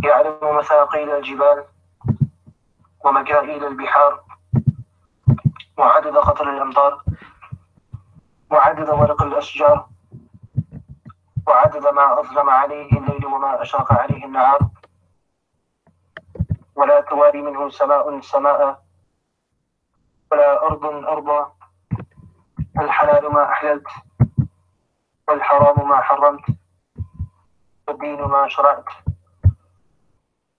يعلم مثاقيل الجبال ومكائل البحار وعدد قطر الأمطار وعدد ورق الأشجار وعدد ما أظلم عليه الليل وما أشرق عليه النهار ولا تواري منه سماء سماء ولا أرض أرضا الحلال ما أحللت والحرام ما حرمت والدين ما شرعت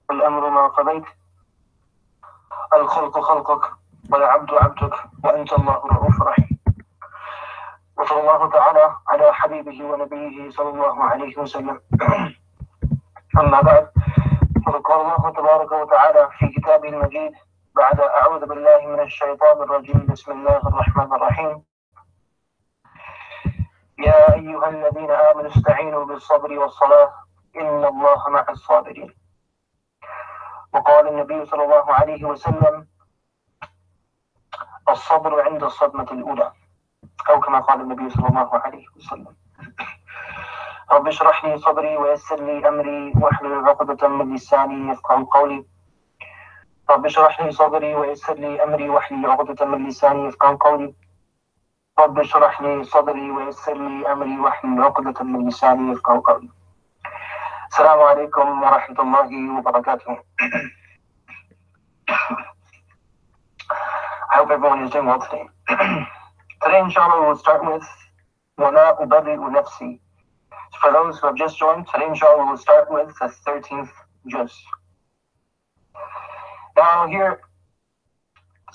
والأمر ما قضيت الخلق خلقك والعبد عبدك وأنت الله الرؤوف الرحيم. وصلى الله تعالى على حبيبه ونبيه صلى الله عليه وسلم. أما بعد، فقد قال الله تبارك وتعالى في كتابه المجيد بعد أعوذ بالله من الشيطان الرجيم بسم الله الرحمن الرحيم: يا أيها الذين آمنوا استعينوا بالصبر والصلاة إن الله مع الصابرين. وقال النبي صلى الله عليه وسلم: الصبر عند الصدمة الأولى، أو كما قال النبي صلى الله عليه وسلم. رب اشرح لي صدري ويسر لي أمري واحلل عقدة من لساني يفقهوا قولي. رب اشرح لي صدري ويسر لي أمري واحلل عقدة من لساني يفقهوا قولي. رب اشرح لي صدري ويسر لي أمري واحلل عقدة من لساني يفقهوا قولي. السلام عليكم ورحمة الله وبركاته. I hope everyone is doing well today. Today, inshallah, we will start with وَلَا أُبَرِّئُ نَفْسِي. For those who have just joined, today, inshallah, we will start with the 13th juz. Now, here,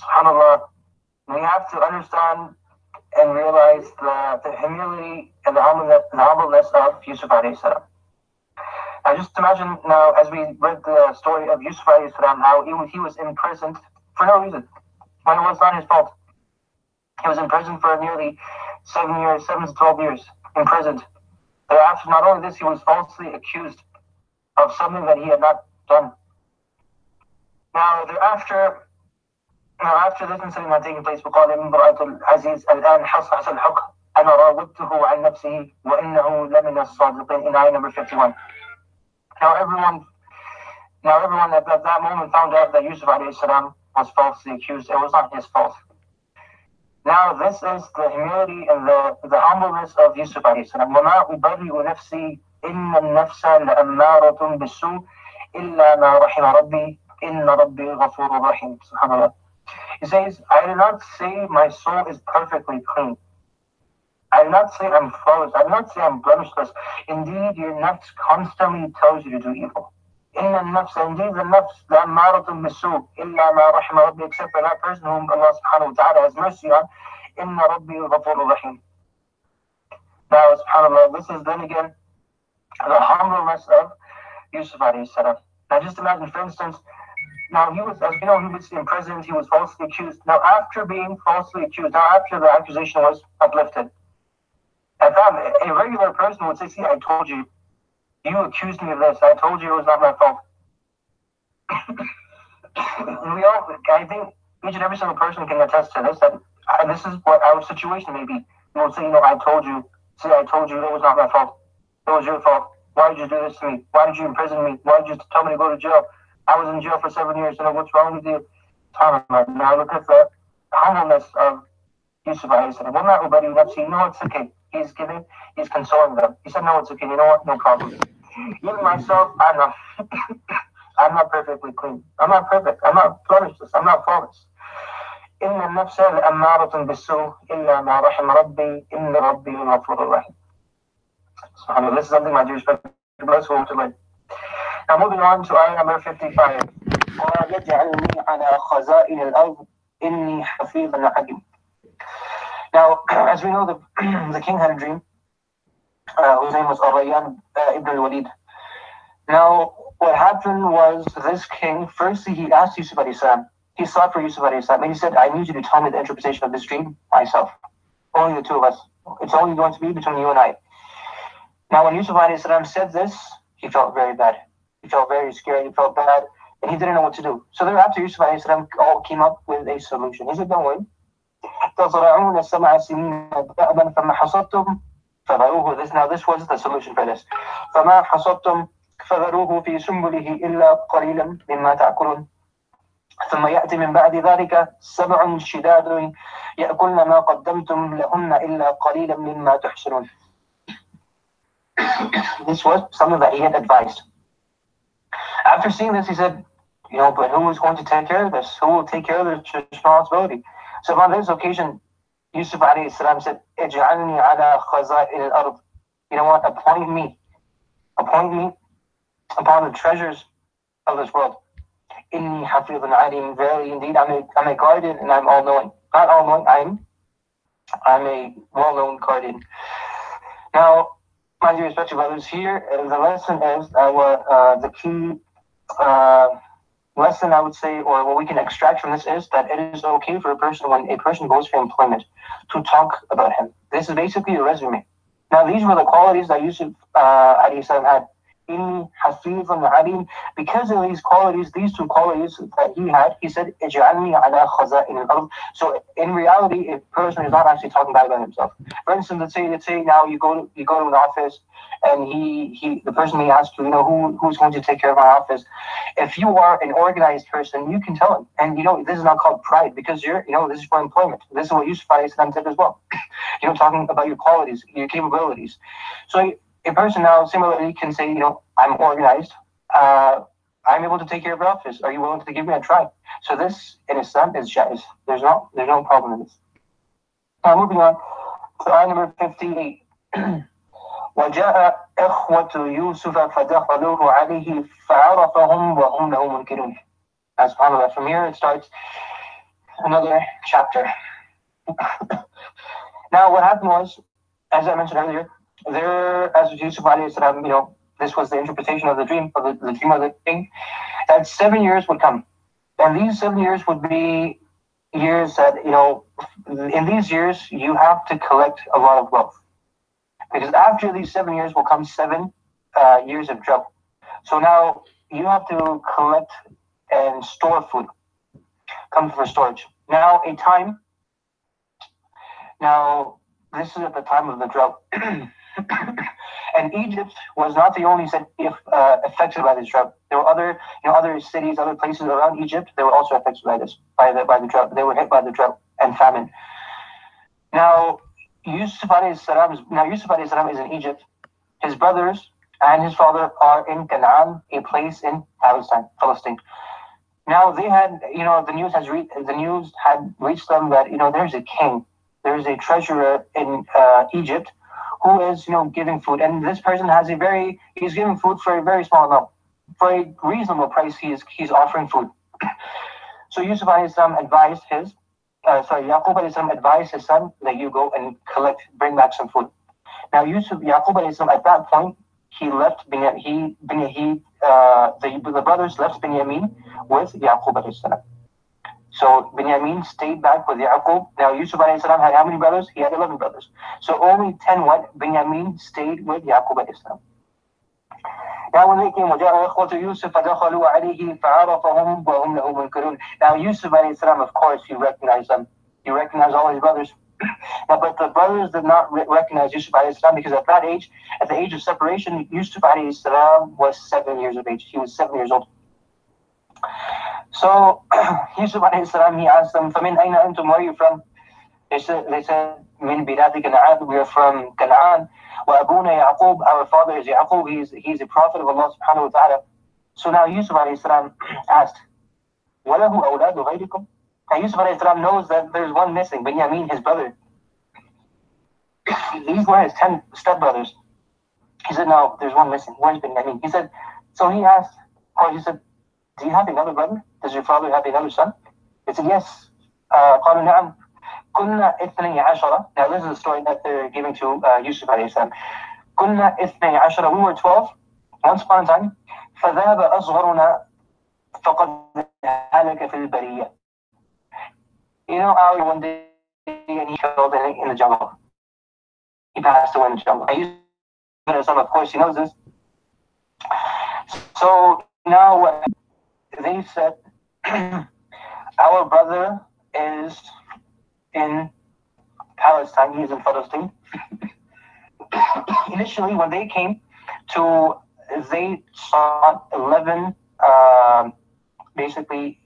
subhanAllah, we have to understand and realize the humility and the humbleness of Yusuf alayhi salam. Now, just imagine now, as we read the story of Yusuf alayhi salam, how he was imprisoned for no reason, when it was not his fault. He was imprisoned for nearly 7 to 12 years, imprisoned. Thereafter, not only this, he was falsely accused of something that he had not done. Now, after this incident had taken place, وقال امرأة العزيز الآن حصحص الحكم أنا راودته عن نفسه وإنه لمن الصادقين in ayah number 51. Now everyone at that moment found out that Yusuf alayhi salam was falsely accused. It was not his fault. Now this is the humility and the humbleness of Yusuf alayhi salam. وَمَا أُبَرِّئُ نَفْسِي إِنَّ النَّفْسَ لَأَمَّارَةٌ بِالسُّوءِ إِلَّا مَا رَحِمَ رَبِّي إِنَّ رَبِّي غَفُورٌ رَحِيمٌ. SubhanAllah. He says, I do not say my soul is perfectly clean. I do not say I'm flawless. I do not say I'm blemishless. Indeed, your nafs constantly tells you to do evil. إِنَّ النَّفْسَ, indeed the nafs, لَأَمَّارَةٌ بِالسُّوءِ إِلَّا مَا رَحِمَ رَبِّي, except for that person whom Allah subhanahu wa ta'ala has mercy on. إِنَّ رَبِّي غَفُورٌ رَحِيمٌ. Now, subhanAllah, this is then again the humbleness of Yusuf alayhi salam. Now, just imagine, for instance, now he was, as we know, he was imprisoned, he was falsely accused. Now, after being falsely accused, after the accusation was uplifted, at that, a regular person would say, see, I told you, you accused me of this, I told you it was not my fault. I think each and every single person can attest to this, that this is what our situation may be. You will say, I told you, see, I told you it was not my fault. It was your fault. Why did you do this to me? Why did you imprison me? Why did you tell me to go to jail? I was in jail for 7 years, what's wrong with you? Now look at the humbleness of Yusuf alayhi salam. وَمَا أُبَرِّئُ نَفْسِي, it's okay. He's consoling them. He said, no, it's okay. You know what? No problem. Even myself, I'm not perfectly clean. I'm not perfect. I'm not blemishless. I'm not flawless. إِنَّ النَّفْسَ لَأَمَّارَةٌ بِالسُّوءِ إِلَّا مَا رَحِمَ رَبِّي إِنَّ رَبِّي غَفُورٌ رَحِيمٌ. SubhanAllah, this is something, my dear respected brothers, who want to learn. Now moving on to ayah number 55. وَيَجْعَلْنِي عَلَى خَزَائِنِ الْأَرْضِ إِنِّي حَفِيظٌ عَلِيمٌ. Now, as we know, the king had a dream, whose name was Ar-Rayyan ibn al-Walid. Now, what happened was, this king, firstly, he asked Yusuf alayhi salam, he sought for Yusuf alayhi salam, and he said, I need you to tell me the interpretation of this dream myself. Only the two of us. It's only going to be between you and I. Now, when Yusuf alayhi salam said this, he felt very bad. He felt very scared, he felt bad, and he didn't know what to do. So thereafter, Yusuf alayhi salam all came up with a solution. He said, don't worry. تَزْرَعُونَ السَّبْعَ سِنِينَ دَأْبًا فَمَا حَصَدتُّمْ فَذَرُوهُ. Now this was the solution for this. فَمَا حَصَدتُّمْ فذروه في سنبله إلا قليلا مما تأكلون ثم يأتي من بعد ذلك 7 شداد يأكلن ما قدمتم لهن إلا قليلا مما تحسنون. This was something that he had advised. After seeing this, he said, but who is going to take care of this? Who will take care of this responsibility? So on this occasion, Yusuf alayhi salam said, اجعلني على خزائن الأرض. You know what? Appoint me upon the treasures of this world. Inni hafidhun alim. Verily, indeed, I'm a guardian and I'm all-knowing. Not all-knowing, I'm a well-known guardian. Now, my dear respected brothers, here the lesson is the key lesson, I would say, or what we can extract from this is that it is okay for a person, when a person goes for employment, to talk about him. This is basically a resume. Now, these were the qualities that Yusuf alayhi salam had. Inni hafidhun alim. Because of these qualities, these 2 qualities that he had, he said, اجعلني على خزائن الأرض. So in reality, a person is not actually talking bad about himself. For instance, let's say now you go to an office, and the person may ask you, who's going to take care of my office? If you are an organized person, you can tell him. And this is not called pride, because this is for employment. This is what Yusuf alayhi salam said as well. Talking about your qualities, your capabilities. So a person now similarly can say, I'm organized, I'm able to take care of your office. Are you willing to give me a try? So this, in Islam, is jaiz. There's no problem in this. Now moving on to ayah number 58. وَجَاءَ إِخْوَةُ يُوسُفَ فَدَخَلُوهُ عَلَيْهِ فَعَرَفَهُمْ وَهُمْ لَهُ مُنْكِرُونَ. SubhanAllah. From here it starts another chapter. Now what happened was, as I mentioned earlier, as Yusuf alayhi salam, this was the interpretation of the dream, of the dream of the king, that 7 years would come. And these 7 years would be years that, in these years, you have to collect a lot of wealth. Because after these 7 years will come 7 years of drought. So now you have to collect and store food, come for storage. Now this is at the time of the drought. And Egypt was not the only affected by this drought. There were other cities, other places around Egypt. They were also affected by the drought. They were hit by the drought and famine. Now Yusuf alayhi salam is in Egypt. His brothers and his father are in Canaan, a place in Palestine. Now they had, the news had reached them that there's a king, there's a treasurer in Egypt who is, giving food. And this person he's giving food for a very small amount. For a reasonable price, he's offering food. So Yusuf alayhi salam advised Yaqub alayhi salam advised his son that you go and bring back some food. Now Yaqub alayhi salam, at that point, he left the brothers left Binyamin with Yaqub alayhi salam. So Binyamin stayed back with Yaqub. Now Yusuf alayhi salam had how many brothers? He had 11 brothers. So only 10 went. Binyamin stayed with Yaqub alayhi salam. Now when they came, وَجَاءَ إِخْوَةُ يُوسُفَ فَدَخَلُوا عَلَيْهِ فَعَرَفَهُمْ وَهُمْ لَهُ مُنْكِرُونَ. Now Yusuf alayhi salam, of course, he recognized them. He recognized all his brothers. Now, but the brothers did not recognize Yusuf alayhi salam, because at that age, at the age of separation, Yusuf alayhi salam was 7 years of age. He was 7 years old. So Yusuf alayhi salam, he asked them, فَمِنْ أَيْنَ أَنْتُمْ? Where are you from? They said, مِنْ بِلَادِ كَنْعَانَ. We are from Canaan. وَأَبُونَا يَعْقُوب. Our father is Yaqub. He's a prophet of Allah subhanahu wa ta'ala. So now Yusuf alayhi salam asked, وَلَهُ أَوْلَادُ غَيْرِكُمْ? Now Yusuf alayhi salam knows that there's one missing, Binyamin, his brother. These were his 10 stepbrothers. He said, no, there's one missing. Where's Binyamin? He said, do you have another brother? Does your father have another son? He said, yes. قالوا نعم. كنا 12. Now this is the story that they're giving to Yusuf alayhi salam. كنا 12. We were 12 once upon a time. فذهب أصغرنا فقد هلك في البرية. How one day and he killed in the jungle. He passed away in the jungle. Yusuf, of course, he knows this. So now they said, our brother is in Palestine. He is in Palestine. Initially, when they came to they sought 11, basically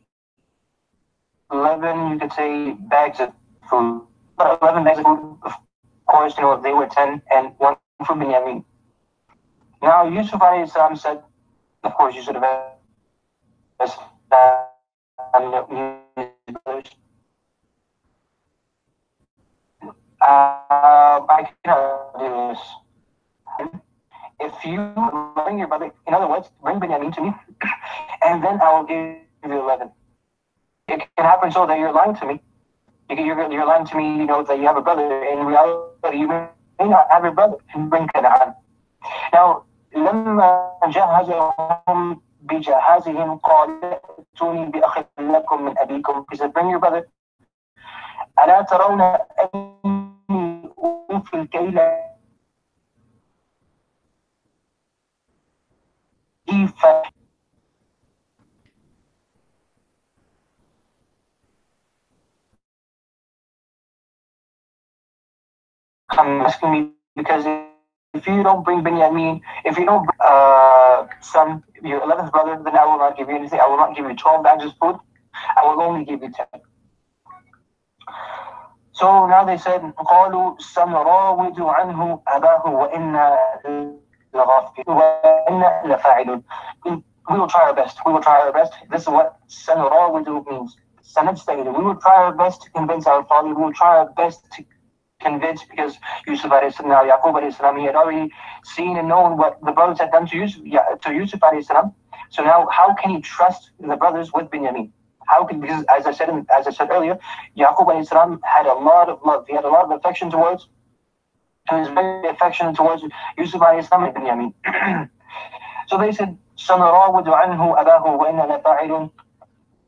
11, you could say, bags of food. 11 bags of food, of course, they were 10 and one for Binyamin. Now, Yusuf alayhi salam said, of course, you should have asked I cannot do this. If you bring your brother, in other words, bring Binyamin to me, and then I will give you 11. It can happen so that you're lying to me. You're lying to me, that you have a brother. In reality, you may not have a brother. Bring Canaan. Now, لما جهزهم بجهازهم قال ائتوني بأخ لكم من أبيكم. He said, bring your brother. ألا ترون أني أوفي الكيل come asking me, because if you don't bring Binyamin, if you don't son, your 11th brother, then I will not give you anything. I will not give you 12 bags of food. I will only give you 10. So now they said, قالوا سنراود عنه أباه وإنا لفاعلون. We will try our best. We will try our best. This is what سنراود means. Sanad stated, we will try our best to convince our father. We will try our best to convince, because Yusuf alayhi salam, Yaqub alayhi salam, he had already seen and known what the brothers had done to Yusuf alayhi salam. So now, how can he trust the brothers with Binyamin? How can, because as I said earlier, Yaqub alayhi salam had a lot of love. He had a lot of affection towards, he was very affectionate towards Yusuf alayhi salam and Binyamin. So they said, سَنَرَاوِدُ عَنْهُ أَبَاهُ وَإِنَّا لَفَاعِلُونَ.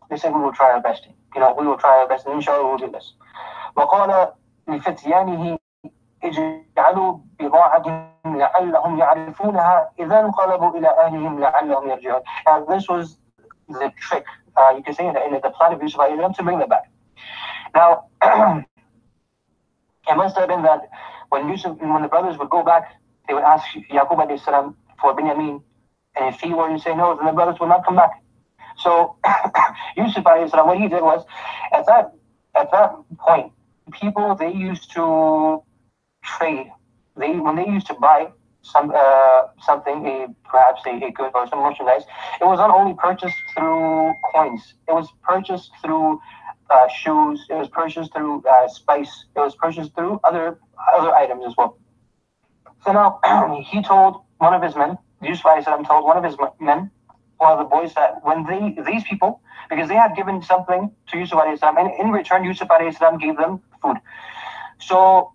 They said, we will try our best. We will try our best, and inshallah we'll do this. وَقَالَ لفتيانه اجعلوا بضاعتهم لعلهم يعرفونها إذا انقلبوا إلى أهلهم لعلهم يرجعون. Now this was the trick, you can say, in the plan of Yusuf alayhi salam to bring them back. Now, it must have been that when the brothers would go back, they would ask Yaqub alayhi salam for Binyamin, and if he were to say no, then the brothers would not come back. So Yusuf alayhi salam, what he did was, at that point, people, they used to trade. When they used to buy something, perhaps a good or some merchandise, it was not only purchased through coins. It was purchased through shoes. It was purchased through spice. It was purchased through other items as well. So now he told one of his men, Yusuf alayhi salam told one of his men, one of the boys, that when these people, because they had given something to Yusuf alayhi salam, and in return Yusuf alayhi salam gave them food. So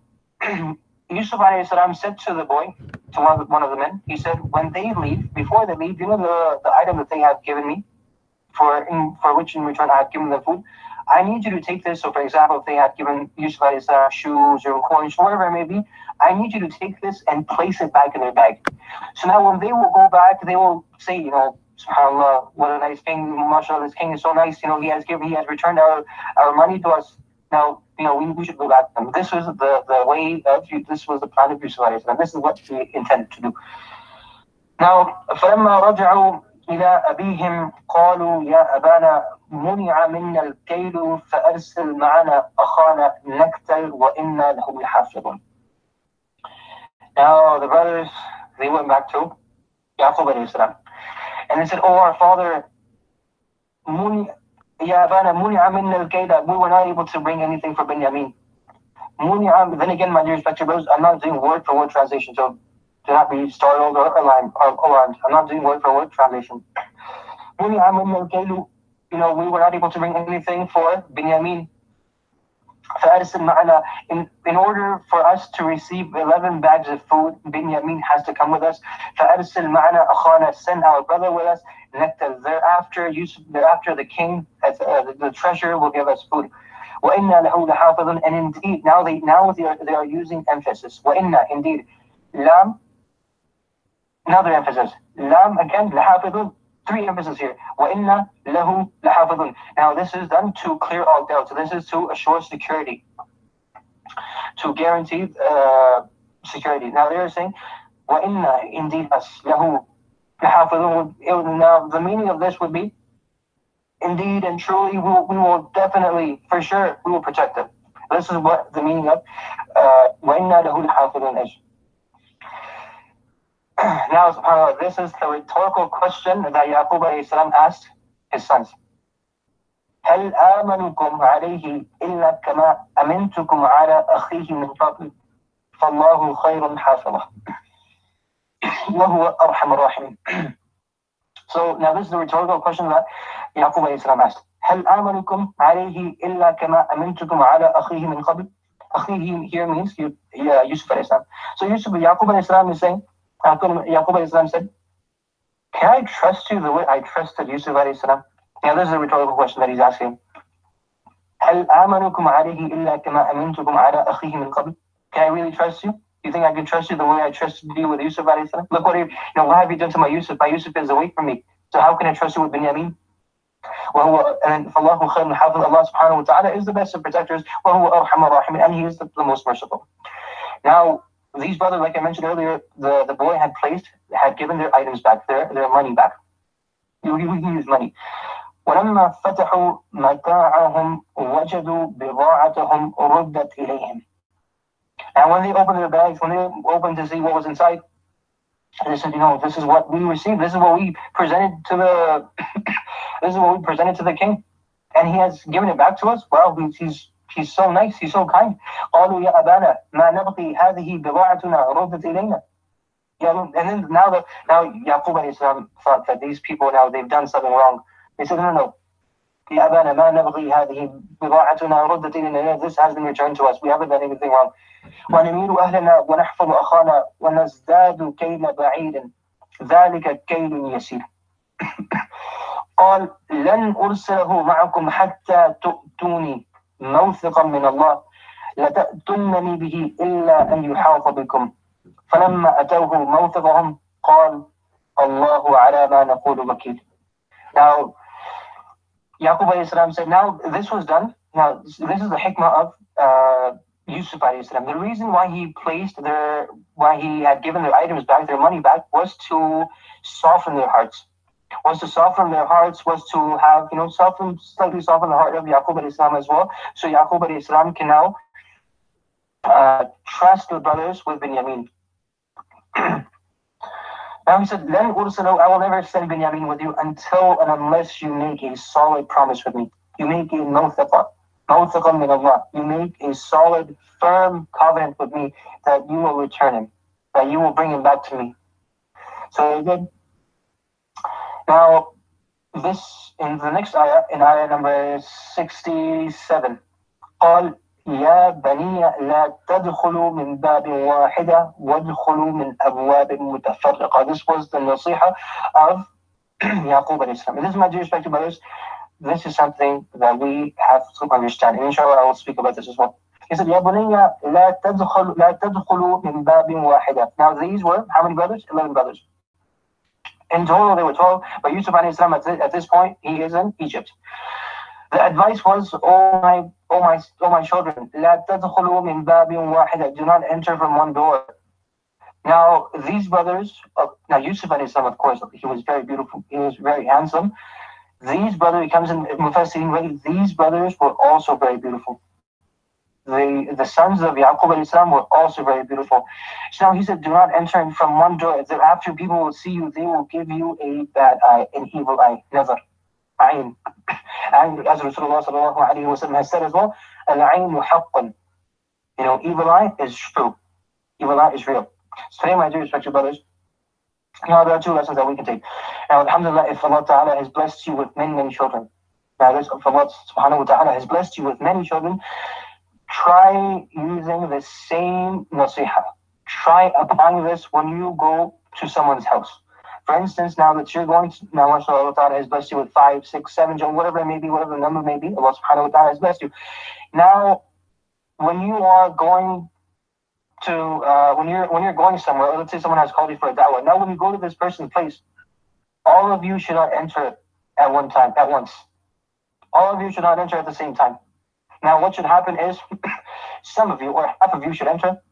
Yusuf alayhi salam said to the boy, to one of the men, he said, when they leave, before they leave, the item that they have given me, for which in return I have given them food, I need you to take this. So for example, if they had given Yusuf alayhi salam shoes or coins, whatever it may be, I need you to take this and place it back in their bag. So now when they will go back, they will say, SubhanAllah, what a nice king, mashallah, this king is so nice, he has returned our money to us. Now, we should go back to them. This was the way of, this was the plan of Yusuf alayhi salam. This is what he intended to do. Now, فَلَمَّا رَجَعُوا إِلَىٰ أَبِيهِمْ قَالُوا يَا أَبَانَا مُنِعَ مِنَّا الْكَيْلُ فَأَرْسِلْ مَعَنَا أَخَانَا نَكْتَلْ وَإِنَّا لَهُ لَحَافِظُونَ. Now, the brothers, they went back to Yaqub alayhi salam. And they said, oh, our father, Ya Abana, Muni'a minna al-Kayla, we were not able to bring anything for Binyamin. Muni'a, then again, my dear respected brothers, I'm not doing word for word translation, so do not be startled or alarmed. I'm not doing word for word translation. Muni'a minna al-Kaylu, we were not able to bring anything for Binyamin. فَأَرْسِلْ مَعَنَا, in order for us to receive 11 bags of food, Binyamin has to come with us. فَأَرْسِلْ مَعَنَا أَخَانَا, send our brother with us. Thereafter the king, the treasurer, will give us food. وَإِنَّا لَهُ لَحَافِظٌ, and indeed, now they are using emphasis. وَإِنَّا, indeed, lam, another emphasis. Lam, again, لَحَافِظٌ, 3 emphasis here. وَإِنَّا لَهُ لَحَافِظٌ. Now this is done to clear all doubt. So this is to assure security, to guarantee security. Now they are saying, وَإِنَّا, indeed us, lahu, Now, the meaning of this would be, indeed and truly, we will definitely, for sure, we will protect them. This is what the meaning of وَإِنَّا لَهُ لَحَافِظُونَ is. Now, subhanAllah, this is the rhetorical question that Yaqub alayhi salam asked his sons. هل آمنكم عليه إلا كما أمنتكم على أخيه من قبل فالله خير حافظه وهو أرحم الراحمين. So now this is the rhetorical question that Yaqub alayhi salam asked. هل آمنكم عليه إلا كما أمنتكم على أخيه من قبل. أخيه here means Yusuf alayhi salam. So Yaqub alayhi salam is saying, Yaqub alayhi salam said, can I trust you the way I trusted Yusuf alayhi salam? Now this is a rhetorical question that he's asking. هل آمنكم عليه إلا كما أمنتكم على أخيه من قبل. Can I really trust you? You think I can trust you the way I trusted you with Yusuf alayhi salam? Look what have you done to my Yusuf? My Yusuf is away from me. So how can I trust you with Binyamin? And فَاللَّهُ خَيْرٌ حَافِظٌ. Allah subhanahu wa ta'ala is the best of protectors. وَهُوَ أَرْحَمُ الرَّاحِمِينَ. And He is the most merciful. Now, these brothers, like I mentioned earlier, the boy had given their items back, their money back. He used money. وَلَمَّا فَتَحُوا مَتَاعَهُمْ وَجَدُوا بِضَاعَتَهُمْ رُدَّتْ إِلَيْهِمْ. And when they opened their bags, when they opened to see what was inside, they said, this is what we received. This is what we presented to the this is what we presented to the king. And he has given it back to us. Wow, he's so nice, he's so kind. قالوا يا أبانا ما نبغي هذه بضاعتنا ردت إلينا. And then now Yaqub alayhi salam thought that these people now they've done something wrong. They said, no. يا أبانا ما نبغي هذه بضاعتنا ردت إلينا. This has been returned to us. We haven't done anything wrong. ونمير أهلنا ونحفظ أخانا ونزداد كيل بعيد ذلك كيل يسير. قال لن أرسله معكم حتى تؤتوني موثقا من الله لتأتونني به إلا أن يحاط بكم. فلما أتوه موثقهم قال الله على ما نقول وكيل. Now, Yaqub alayhi salam said, now this was done. Now, this is the hikmah of Yusuf alayhi salam. The reason why why he had given their items back, their money back, was to soften their hearts. Was to have, slightly soften the heart of Yaqub alayhi salam as well. So Yaqub alayhi salam can now trust the brothers with Binyamin. Now he said, Len Ursalo, I will never send Binyamin with you until and unless you make a solid promise with me. You make a mawthaqa min Allah. You make a solid, firm covenant with me that you will return him, that you will bring him back to me. So he did. Now, this in the next ayah, in ayah number 67, قال يا بني لا تدخلوا من باب واحدة وادخلوا من أبواب متفرقة. This was the nasiha of Yaqub alayhi salam. This is my dear respected brothers. This is something that we have to understand. And inshallah, I will speak about this as well. He said, يا بني لا تدخلوا من باب واحدة. Now these were how many brothers? 11 brothers. In total, there were 12. But Yusuf alayhi salam at this point, he is in Egypt. The advice was, oh my children, لا تدخلوا من باب واحدة. Do not enter from one door. Now these brothers, now Yusuf alayhi salam, of course, he was very beautiful. He was very handsome. These brothers, he comes in Mufassirin, these brothers were also very beautiful. The sons of Yaqub alayhi salam were also very beautiful. So now he said, do not enter from one door. After people will see you, they will give you a bad eye, an evil eye, nazar, ayn. And as Rasulullah sallallahu alayhi wa sallam has said as well, al-aynu haqqan. Evil eye is true. Evil eye is real. So today, my dear respected brothers, now there are two lessons that we can take. Now, alhamdulillah, if Allah ta'ala has blessed you with many, many children, if Allah subhanahu wa ta'ala has blessed you with many children, try using the same nasiha. Try applying this when you go to someone's house. For instance, now that you're going to, now mashallah, Allah ta'ala has blessed you with 5, 6, 7 children, whatever it may be, whatever the number may be, Allah subhanahu wa ta'ala has blessed you. Now, when you are going to, when you're going somewhere, let's say someone has called you for a da'wah. Now, when you go to this person's place, all of you should not enter at once. All of you should not enter at the same time. Now, what should happen is, some of you, or half of you should enter.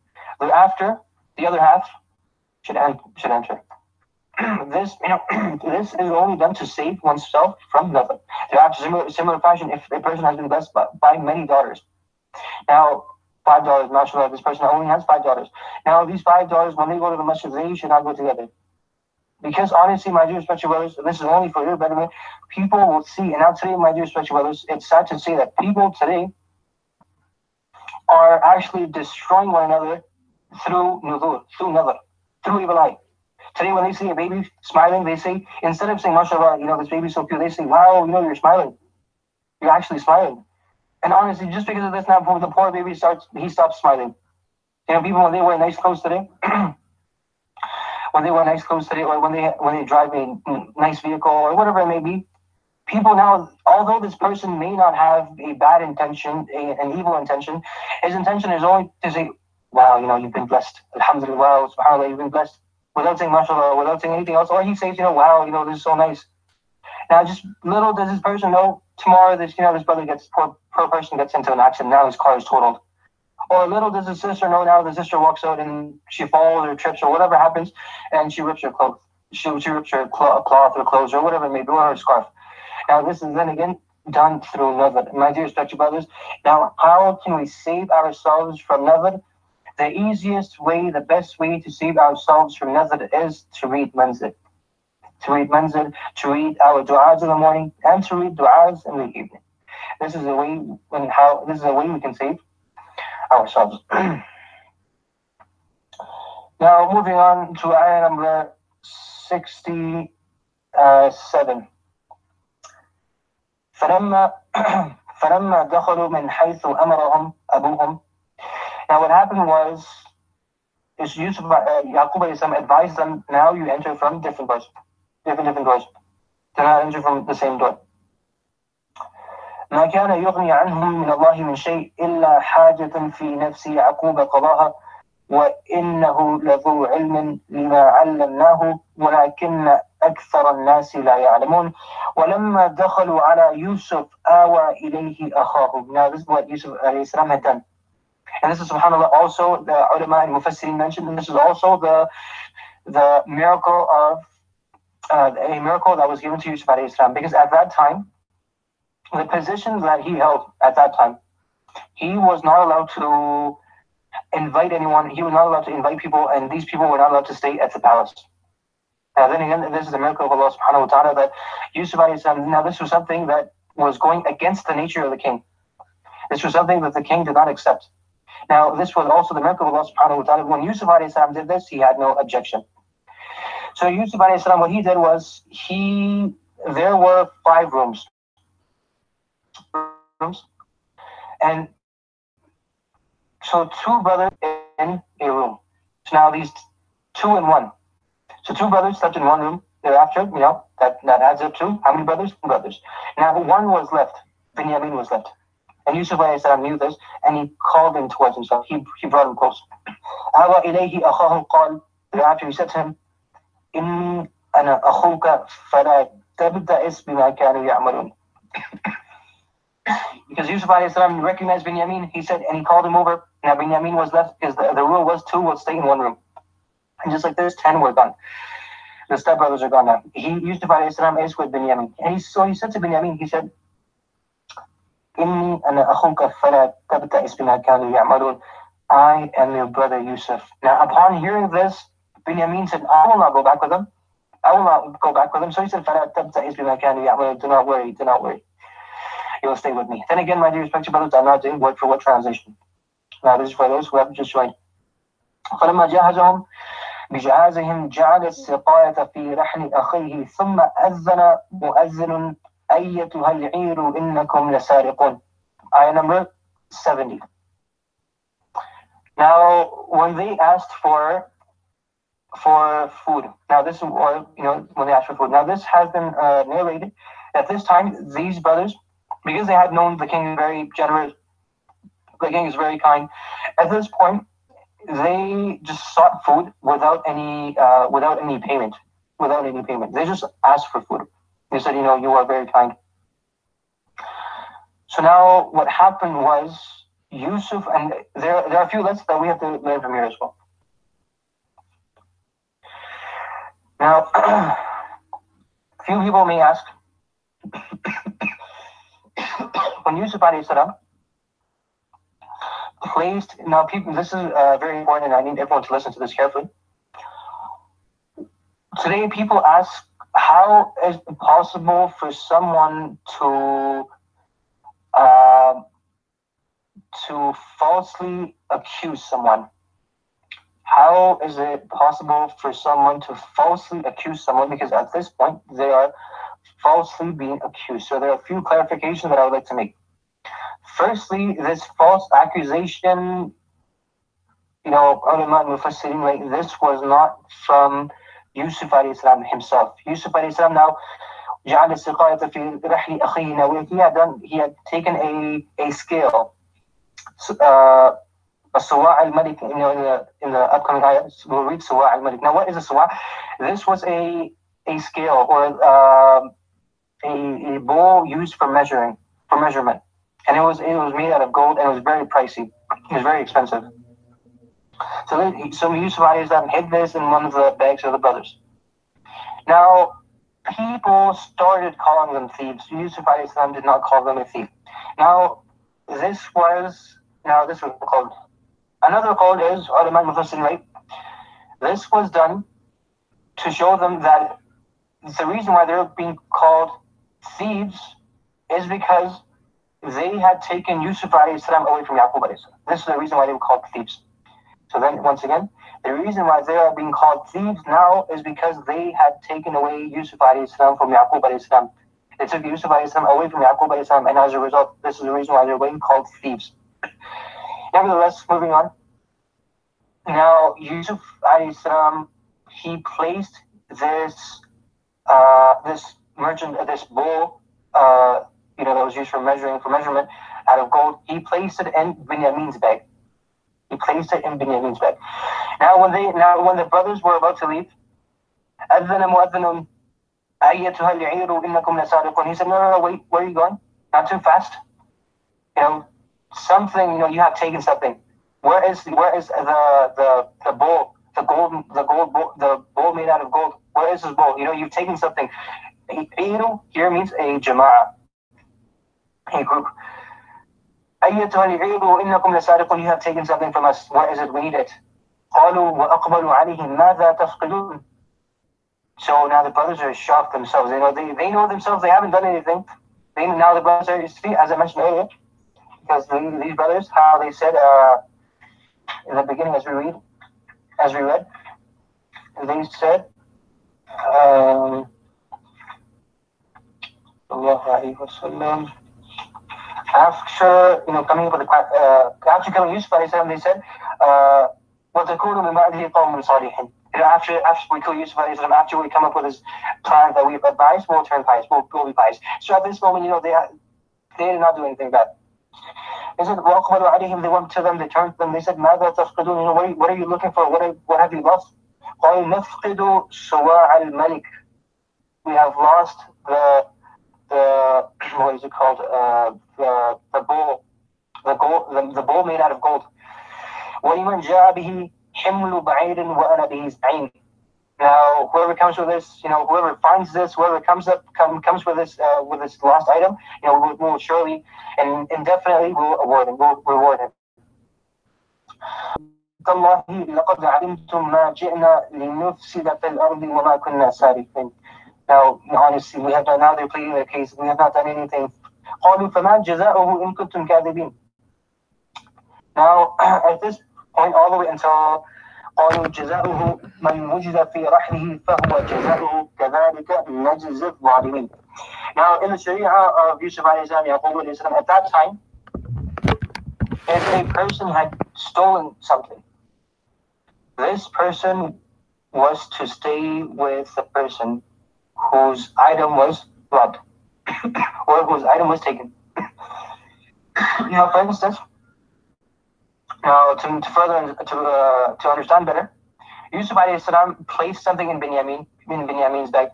Thereafter, the other half should enter. Then this, this is only done to save oneself from nothing. So after similar fashion, if a person has been blessed by many daughters, now $5, mashallah, this person only has $5. Now these $5, when they go to the masjid, they should not go together. Because honestly, my dear respected brothers, this is only for your betterment. People will see, and now today, my dear respected brothers, it's sad to say that people today are actually destroying one another through nudur, through evil eye. Today, when they see a baby smiling, they say, instead of saying, mashallah, this baby's so cute, they say, wow, you're smiling. You're actually smiling. And honestly, just because of this, now the poor baby stops smiling. People, when they wear nice clothes today, or when they drive a nice vehicle or whatever it may be, people now, although this person may not have a bad intention, an evil intention, his intention is only to say, wow, you've been blessed. Alhamdulillah, wow, subhanAllah, you've been blessed. Without saying mashallah, without saying anything else. Or he says, wow, this is so nice. Now, just little does this person know, tomorrow this brother poor person gets into an accident, now his car is totaled. Or little does the sister know, now the sister walks out and she falls or trips or whatever happens, and she rips her clothes. She rips her cloth or clothes or whatever it may be, or her scarf. Now this is then again done through nadhr. My dear respected brothers, now how can we save ourselves from nadhr? The easiest way, the best way to save ourselves from nadhr is to read manzil. To read our du'as in the morning and to read du'as in the evening. This is a way we can save ourselves. Now moving on to ayah number 67. فلما دخلوا من حيث أمرهم أبوهم. Now what happened was, Yaqub advised them, now you enter from different doors. Different doors. Do not enter from the same door. ما كان يغني عنهم من الله من شيء إلا حاجة في نفس يعقوب قضاها وإنه لذو علم لما علمناه ولكن أكثر الناس لا يعلمون ولما دخلوا على يوسف آوى إليه أخاه. Now this is what Yusuf had done. And this is subhanAllah also the ulama and mufassirin mentioned, and this is also the miracle of a miracle that was given to Yusuf alayhi salam, because at that time, the positions that he held at that time, he was not allowed to invite anyone, he was not allowed to invite people, and these people were not allowed to stay at the palace. Now then again, this is the miracle of Allah subhanahu wa ta'ala, that Yusuf alayhi salam, now this was something that was going against the nature of the king. This was something that the king did not accept. Now this was also the miracle of Allah subhanahu wa ta'ala. When Yusuf alayhi salam did this, he had no objection. So Yusuf alayhi salam, what he did was, there were 5 rooms. And so 2 brothers in a room. So now these 2 in 1. So 2 brothers slept in 1 room. Thereafter, that adds up to how many brothers? 2 brothers. Now 1 was left. Binyamin was left. And Yusuf alayhi salam knew this, and he called him towards himself. He brought him close. Awa ilayhi akhahu qal. Thereafter he said to him, Inni ana akhuka fala tabda'is bima kanu ya'malun. Because Yusuf alayhi salam recognized Binyamin, he said, and he called him over. Now Binyamin was left, because the rule was 2 will stay in 1 room. And just like this, 10 were gone. The stepbrothers are gone now. Yusuf alayhi salam is with Binyamin. And so he said to Binyamin, he said, Inni ana akhuka fala tabta'is bima kanu ya'malun. I am your brother Yusuf. Now upon hearing this, Binyamin said, I will not go back with them. So he said, fala tabta'is bima kanu ya'malun. Do not worry. You will stay with me. Then again, my dear respected brothers, I'm not doing word for word translation. Now this is for those who have just joined. فلما جهزهم بجهازهم جعل السقاية في رحل أخيه ثم أذن مؤذن أيتها العير إنكم لسارقون. Ayah number 70. Now, when they asked for food, now this, or when they asked for food, now this has been narrated. At this time, these brothers, because they had known the king is very generous, the king is very kind. At this point, they just sought food without any payment. They just asked for food. They said, you are very kind. So now what happened was Yusuf, and there are a few lessons that we have to learn from here as well. Now, few people may ask, when Yusuf alayhi salam placed, now people, this is very important and I need everyone to listen to this carefully. Today people ask, how is it possible for someone to falsely accuse someone? How is it possible for someone to falsely accuse someone? Because at this point, they are falsely being accused. So there are a few clarifications that I would like to make. Firstly, this false accusation, ulama mufassirin, like this was not from Yusuf alayhi salam himself. Yusuf alayhi salam now, he had taken a scale. Suwa al-Malik, in the upcoming ayahs, we'll read Suwa al-Malik. Now, what is a Suwa? This was a scale or a bowl used for measurement, and it was made out of gold and it was very pricey. It was very expensive. So Yusuf alayhi salam hid this in one of the bags of the brothers. Now, people started calling them thieves. Yusuf alayhi salam did not call them a thief. Now, this was called. Another call is ulama mufassirin, right? This was done to show them that the reason why they're being called thieves is because they had taken Yusuf alayhi salam away from Yaqub alayhi salam. This is the reason why they were called thieves. So then, once again, the reason why they are being called thieves now is because they had taken away Yusuf alayhi salam from Yaqub alayhi salam. They took Yusuf alayhi salam away from Yaqub alayhi salam, and as a result, this is the reason why they're being called thieves. Nevertheless, moving on. Now, Yusuf alayhi salam, he placed this bowl, that was used for measurement out of gold. He placed it in Binyamin's bag. Now, when the brothers were about to leave, أذن مؤذن أيتها العير إنكم لسارقون. He said, no, wait, where are you going? Not too fast. Something, you have taken something. Where is the bowl, the bowl made out of gold? Where is this bowl? You've taken something. Here means a jama'ah, a group. أيتها العير إنكم لسارقون. You have taken something from us. Where is it? We need it. قالوا وأقبلوا عليهم ماذا تفقدون. So now the brothers are shocked themselves. They know themselves. They haven't done anything. Now the brothers are, as I mentioned earlier, because these brothers, how they said in the beginning, as we read, they said, after coming up with after killing Yusuf, they said, وَتَكُونُ مِنْ بَعْدِهِ قَوْمٌ صَالِحٍ. After we kill Yusuf, after we come up with this plan that we've advised, we'll turn pious, we'll be pious. So at this moment, they did not do anything bad. They said, وَأَقْبَلُوا عَلَيْهِمْ. They went to them, they turned to them, they said, مَاذَا تَفْقِدُونَ. What are you looking for? What have you lost? قَالُوا نَفْقِدُ سُوَاعَ الْمَلِكِ. We have lost the what is it called? The bowl made out of gold. وَلِمَنْ جَاءَ بِهِ حِمْلُ بَعِيرٍ وَأَنَا بِهِ زَعِيمٌ. Now, whoever comes with this, whoever finds this, whoever comes with this lost item, we'll surely and definitely will reward him. تالله لقد علمتم ما جئنا لنفسد في الأرض وما كنا سارقين. Now, honestly, now they're pleading their case. We have not done anything. قالوا فما جزاؤه إن كنتم كاذبين. Now, at this point, all the way until قالوا جزاؤه من وجد في رحله فهو جزاؤه كذلك نجزي الظالمين. Now, in the Sharia of Yusuf alayhi salam, Yaqub alayhi salam, at that time, if a person had stolen something, this person was to stay with the person whose item was robbed or whose item was taken. For instance, now to understand better, Yusuf alayhi salam placed something in Binyamin's bag.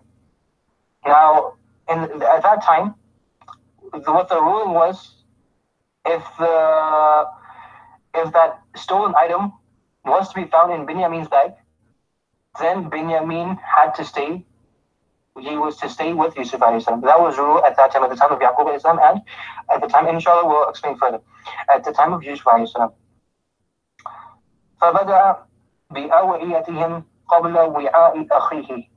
Now, at that time, what the ruling was, if that stolen item was to be found in Binyamin's bag, then Binyamin had to stay he was to stay with Yusuf alayhi salam. That was rule at that time, at the time of Yaqub alayhi salam, and at the time, inshallah, we'll explain further. At the time of Yusuf alayhi salam. فبدأ بأوعيتهم قبل وعاء أخيه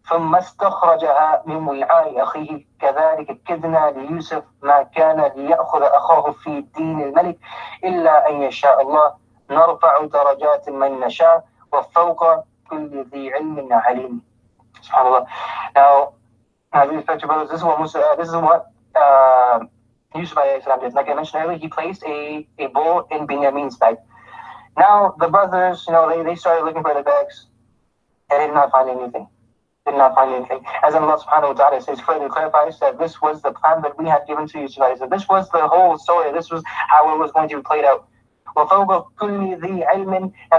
ثم استخرجها من وعاء أخيه كذلك كدنا ليوسف ما كان ليأخذ أخاه في دين الملك إلا أن يشاء الله نرفع درجات من نشاء وفوق كل ذي علم عليم. SubhanAllah. Now, respected brothers, this is what Yusuf alayhi salam did. Like I mentioned earlier, he placed a bowl in Binyamin's bag. Now the brothers, they started looking for the bags, and they did not find anything. As Allah subhanahu wa ta'ala says, further clarifies that this was the plan that we had given to Yusuf alayhi salam. This was the whole story. This was how it was going to be played out. And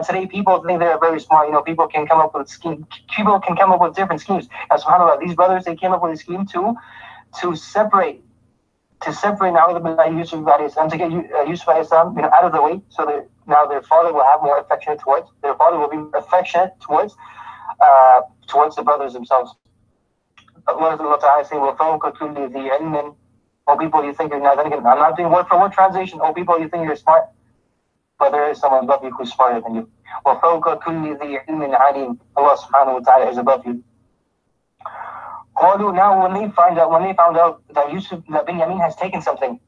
today people think they're very smart. People can come up with schemes. People can come up with different schemes. And subhanAllah, these brothers, they came up with a scheme to separate Yusuf alayhi salam, to get Yusuf alayhi salam, out of the way, so that now their father will have more affectionate towards. Their father will be affectionate towards the brothers themselves. Allah Ta'ala saying, "Oh people, you think you're not." Then again, I'm not doing word for word translation. Oh people, you think you're smart, but there is someone above you who's smarter than you. Allah subhanahu wa ta'ala is above you. Now when they found out that Binyamin has taken something,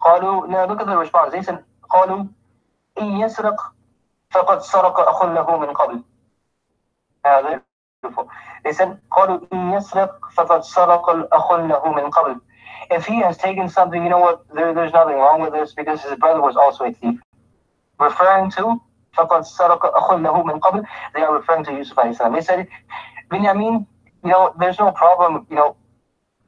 now look at the response. They said, قالوا إن يسرق فقد سرق أخ له من قبل. They're beautiful. They said, قالوا إن يسرق فقد سرق أخ له من قبل. If he has taken something, you know what? There's nothing wrong with this because his brother was also a thief. Referring to فقد سرق أخ له من قبل, they are referring to Yusuf alayhi salam. They said, Binyamin, there's no problem.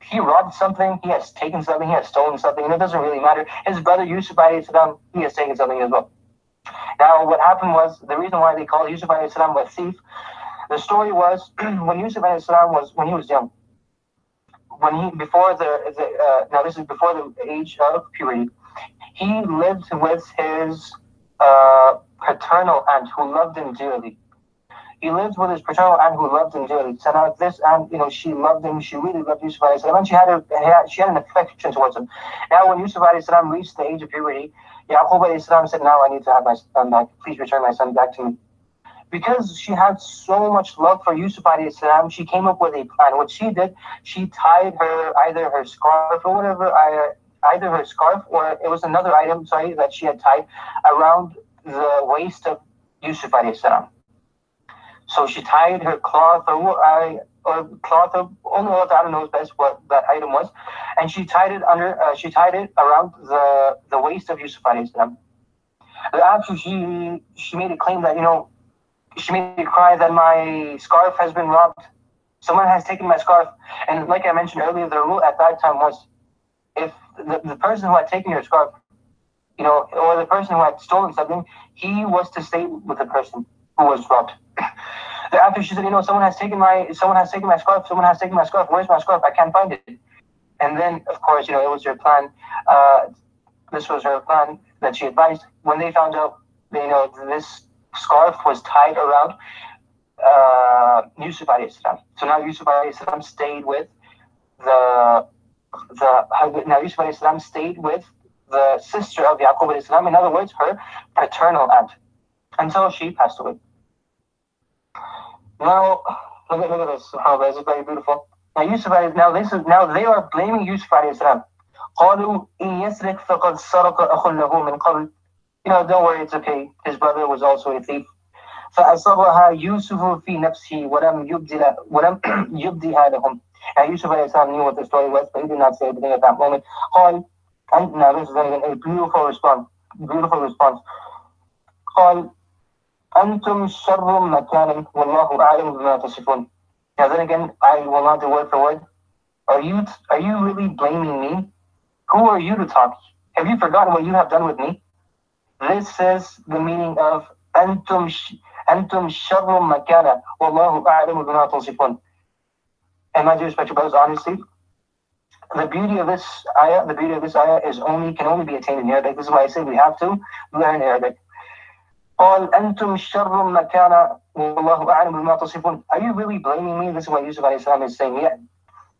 He robbed something, he has taken something, he has stolen something, and it doesn't really matter. His brother Yusuf alayhi salam, he has taken something as well. Now, what happened was, the reason why they called Yusuf alayhi salam a thief, the story was when Yusuf alayhi salam when he was young, now this is before the age of puberty, he lived with his paternal aunt who loved him dearly. He lived with his paternal aunt who loved him dearly. So now this aunt, she loved him. She really loved Yusuf alayhi salam, and she had an affection towards him. Now when Yusuf alayhi salam reached the age of puberty, Yaqub alayhi salam said, "Now I need to have my son back. Please return my son back to me." Because she had so much love for Yusuf alayhi salam, she came up with a plan. What she did, she tied either her scarf or whatever, either her scarf or it was another item, that she had tied around the waist of Yusuf alayhi salam. So she tied her cloth or cloth of, only Allah Ta'ala knows best what that item was, and she tied it around the waist of Yusuf alayhi salam. After she made a claim that, she made a cry that my scarf has been robbed. Someone has taken my scarf. And like I mentioned earlier, the rule at that time was, if the person who had taken your scarf, or the person who had stolen something, he was to stay with the person who was robbed. After she said, someone has taken my scarf, where's my scarf? I can't find it. And then, of course, it was her plan. This was her plan that she advised. When they found out, this scarf was tied around Yusuf alayhi salam. So now Yusuf alayhi salam stayed with the sister of Yaqub alayhi salam, in other words, her paternal aunt, until she passed away. Now, look at this. SubhanAllah, this is very beautiful. Now they are blaming Yusuf alayhi salam. قالوا إن يسرق فقد سرق أخ له من قبل. Don't worry, it's okay. His brother was also a thief. فأصرها يوسف في نفسه ولم يبدها لهم. Now Yusuf alayhi salam knew what the story was, but he did not say anything at that moment. Now this is again a beautiful response. قال أنتم شر مكان والله أعلم بما تصفون. Now then again, I will not do word for word. Are you really blaming me? Who are you to talk? Have you forgotten what you have done with me? This is the meaning of أنتم شر مكان والله أعلم بما تصفون. And my dear respected brothers, honestly, the beauty of this ayah can only be attained in Arabic. This is why I say we have to learn Arabic. قال أنتم شر مكان وَاللَّهُ أَعْلَمُ بِمَا تَصِفُونَ. Are you really blaming me? This is what Yusuf alayhi salam is saying. Yeah.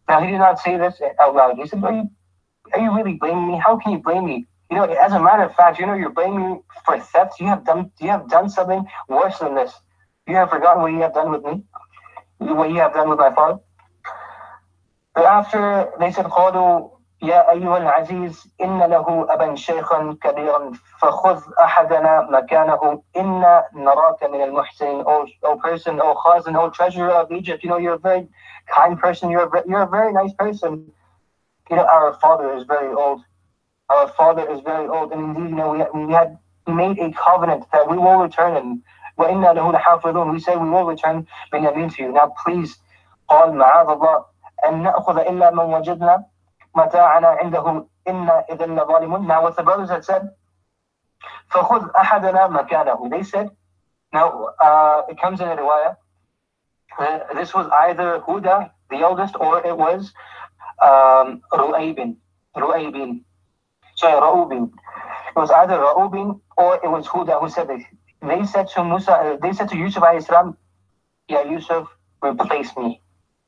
Now he did not say this out loud. He said, are you really blaming me? How can you blame me? As a matter of fact, you're blaming me for theft. You have done something worse than this. You have forgotten what you have done with me, what you have done with my father. But after they said, قالوا يا أيها العزيز إن له أبا شيخا كبيرا فخذ أحدنا مكانه إنا نراك من المحسنين. O person, O khazin, O treasurer of Egypt, you're a very kind person. You're a very nice person. Our father is very old. Our father is very old, and indeed, we made a covenant that we will return him. وَإِنَّا لَهُ لَحَافِظُونَ. We say we will return Binyamin to you. Now, please, قال معاذ الله أن نأخذ إلا من وجدنا متاعنا عنده إنا إذا لظالمون. Now, what the brothers had said, فخذ أحدنا مكانه. They said, now it comes in a riwayah. This was either Huda, the eldest, or it was Ru'aybin. Sorry, Ra'ubin. It was either Ra'ubin or it was Huda who said this. They said to Yusuf alayhi salam, yeah, Yusuf, replace me.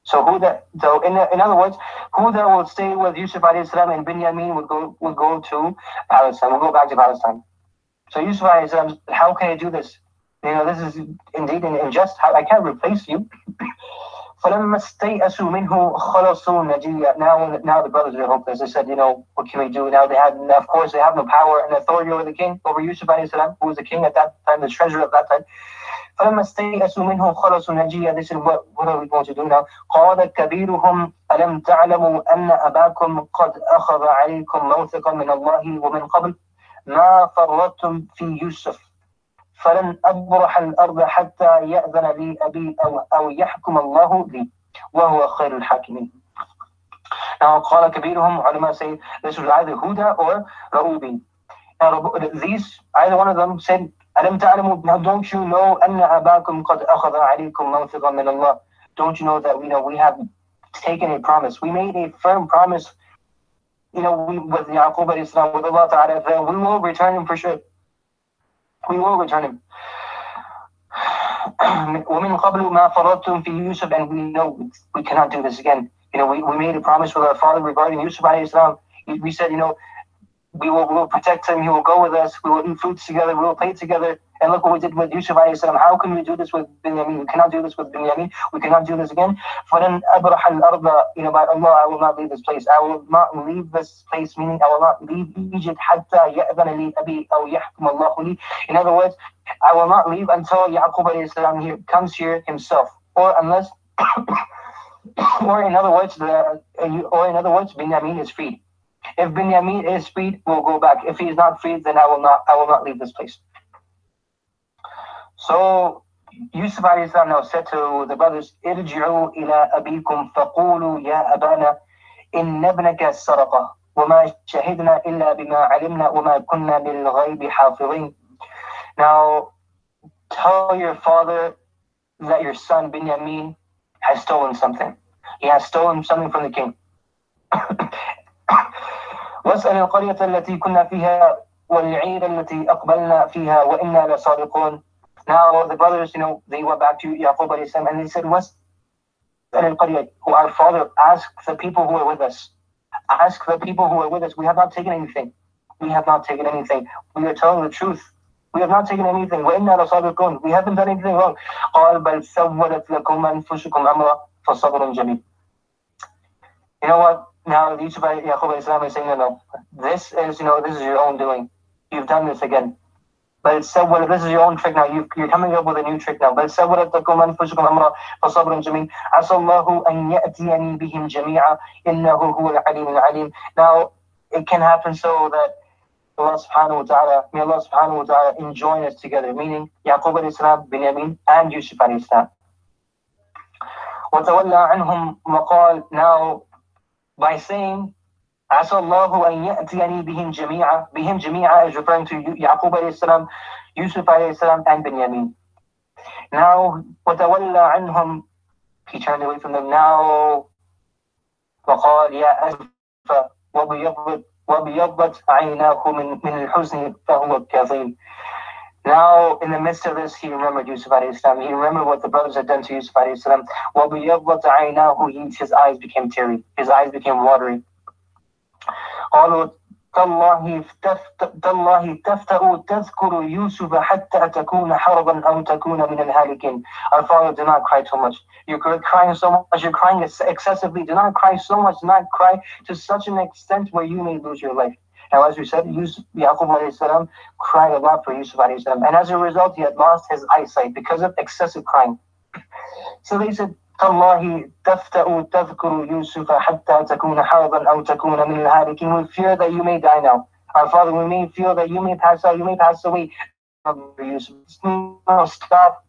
So Huda, so in other words, Huda will stay with Yusuf alayhi salam and Binyamin would go to Palestine, will go back to Palestine. So Yusuf alayhi salam, how can I do this? This is indeed unjust. I can't replace you. فَلَمَّا اسْتَيْأَسُوا مِنْهُ خَلَصُوا نَجِيًّا. Now the brothers are hopeless. They said, what can we do? Now of course, they have no power and authority over the king, over Yusuf alayhi salam, who was the king at that time, the treasurer at that time. فَلَمَّا اسْتَيْأَسُوا مِنْهُ خَلَصُوا نَجِيًّا. They said, what are we going to do now? قَالَ كَبِيرُهُمْ أَلَمْ تَعْلَمُوا أَنَّ أَبَاكُمْ قَدْ أَخَذَ عَلَيْكُمْ مَوْثِقًا مِنَ اللَّهِ وَمِنْ قَبْلِ مَا فَرَّطْتُمْ فِي يُوسُفَ فَلَنْ أَبْرَحَ الْأَرْضَ حَتَّى يَأْذَنَ لِي أَبِي أَوْ يَحْكُمَ اللَّهُ لِي وَهُوَ خَيْرُ الْحَاكِمِينَ. Now, قَالَ كَبِيرُهُمْ, ulama say this was either Huda or Ra'ubin. Now, these, either one of them said, أَلَمْ تَعْلَمُوا. Now, don't you know أَنَّ أَبَاكُمْ قَدْ أَخَذَ عَلَيْكُمْ مَوْثِقًا مِنَ اللَّهِ. Don't you know that we have taken a promise. We made a firm promise, with Yaqub alayhi salam, with Allah Ta'ala, that we will return him for sure. We will return him. وَمِنْ قَبْلُ مَا فَرَضْتُمْ فِي يُوسُفَ. And we know we cannot do this again. We made a promise with our father regarding Yusuf alayhi salam. We said, we will protect him. He will go with us. We will eat fruits together. We will play together. And look what we did with Yusuf alayhi salam. How can we do this with Binyamin? We cannot do this with Binyamin. We cannot do this again. فَلَنْ أَبْرَحَ الْأَرْضَ. By Allah, I will not leave this place. I will not leave this place, meaning I will not leave Egypt حَتَّى يَأْذَنَ لِي أَبِي أَوْ يَحْكُمَ اللَّهُ لِي. In other words, I will not leave until Yaqub alayhi salam comes here himself. Or unless, or in other words, Binyamin is freed. If Binyamin is freed, we'll go back. If he is not freed, then I will not leave this place. So Yusuf alayhi salam now said to the brothers, ارجعوا إلى أبيكم فقولوا يا أبانا إن ابنك سرق وما شهدنا إلا بما علمنا وما كنا للغيب حافظين. Now tell your father that your son Binyamin has stolen something. He has stolen something from the king. واسأل القرية التي كنا فيها والعير التي أقبلنا فيها وإنا لصادقون. Now the brothers, they went back to Yaqub alayhi salam and they said, واسأل القرية, who our father, ask the people who are with us. Ask the people who are with us. We have not taken anything. We have not taken anything. We are telling the truth. We have not taken anything. وإنا لصادقون. We haven't done anything wrong. قال بل سولت لكم أنفسكم أمرا فصبر جميل. You know what? Now Yusuf Yaqub alayhi salam is saying, no. This is your own doing. You've done this again. But it's so well, this is your own trick now. You're coming up with a new trick now. But سولت لكم أنفسكم أمرا فصبر جميل. عسى الله أن يأتيني بهم جميعا إنه هو العليم العليم. Now it can happen so that Allah subhanahu wa ta'ala enjoin us together, meaning Yaqub alayhi salam, Binyamin, and Yusuf alayhi salam. وتولى عنهم وقال. Now by saying عسى الله أن يأتيني بهم جميعا, بهم جميعا is referring to Yaqub alayhi salam, Yusuf alayhi salam, and Binyamin. Now وتولى عنهم, he turned away from them. Now وقال يا أسف وبيضت عيناه من الحزن فهو كظيم. Now, in the midst of this, he remembered Yusuf alayhi salam. He remembered what the brothers had done to Yusuf alayhi salam. وَبِيَضَّتْ عَيْنَاهُ, his eyes became teary. His eyes became watery. قالوا تالله تفتأ تذكر يوسف حتى تكون حربا أو تكون من الهالكين. Our father, do not cry too much. You're crying so much, you're crying excessively. Do not cry so much, do not cry to such an extent where you may lose your life. Now, as we said, Yaqub alayhi salam cried a lot for Yusuf alayhi salam. And as a result, he had lost his eyesight because of excessive crying. So they said, تالله تفتأ تذكر يوسف حتى تكون حربا أو تكون من الهالكين. We fear that you may die now. Our Father, we may feel that you may pass out, you may pass away. Yusuf, no, stop.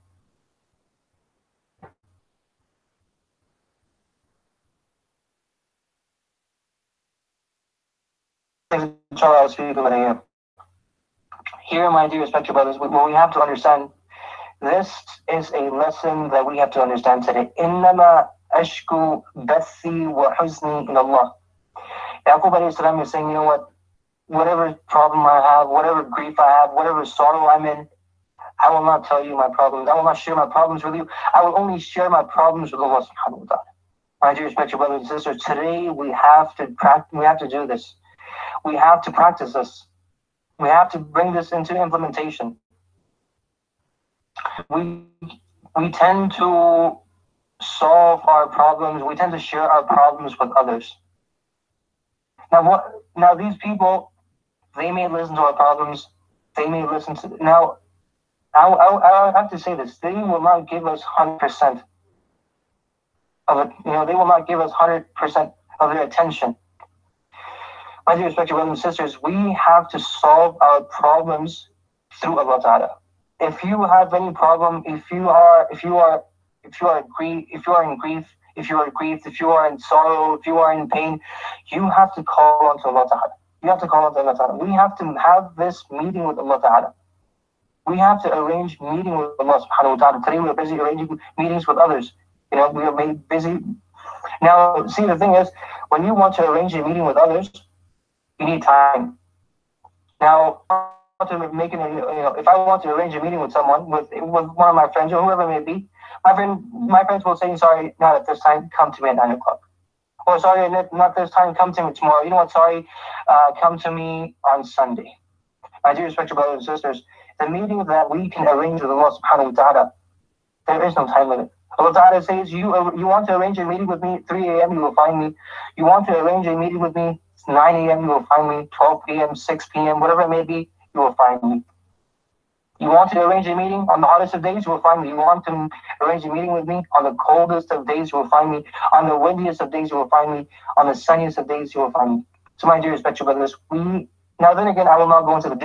Here, my dear respected brothers, what we have to understand, this is a lesson that we have to understand today. إِنَّمَا أَشْكُو بَثِّي وَحُزْنِي إِلَى اللَّهِ. Yaqub alayhi salam is saying, you know what? Whatever problem I have, whatever grief I have, whatever sorrow I'm in, I will not tell you my problems. I will not share my problems with you. I will only share my problems with Allah subhanahu wa ta'ala. My dear respected brothers and sisters, today we have to do this. We have to practice this. We have to bring this into implementation. We tend to solve our problems. We tend to share our problems with others. Now these people, they may listen to our problems. They may listen to. Now, I have to say this. They will not give us 100% of it. They will not give us 100% of their attention. My dear respected brothers and sisters, we have to solve our problems through Allah Ta'ala. If you have any problem, if you are in grief, if you are in sorrow, if you are in pain, you have to call on to Allah Ta'ala. You have to call on to Allah Ta'ala. We have to have this meeting with Allah Ta'ala. We have to arrange meeting with Allah Subhanahu wa Ta'ala. Today we are busy arranging meetings with others. We are made busy. Now, see, the thing is, when you want to arrange a meeting with others, you need time. Now, if I want to arrange a meeting with someone, with one of my friends or whoever it may be, my friends will say, sorry, not at this time, come to me at 9 o'clock. Or sorry, not this time, come to me tomorrow. You know what, sorry, come to me on Sunday. My dear respected brothers and sisters, the meeting that we can arrange with Allah subhanahu wa ta'ala, there is no time limit. Allah Ta'ala says, you want to arrange a meeting with me, 3 a.m., you will find me. You want to arrange a meeting with me, 9 a.m., you will find me. 12 p.m., 6 p.m., whatever it may be, you will find me. You want to arrange a meeting on the hottest of days, you will find me. You want to arrange a meeting with me on the coldest of days, you will find me. On the windiest of days, you will find me. On the sunniest of days, you will find me. So my dear respected brothers, now then again, I will not go into the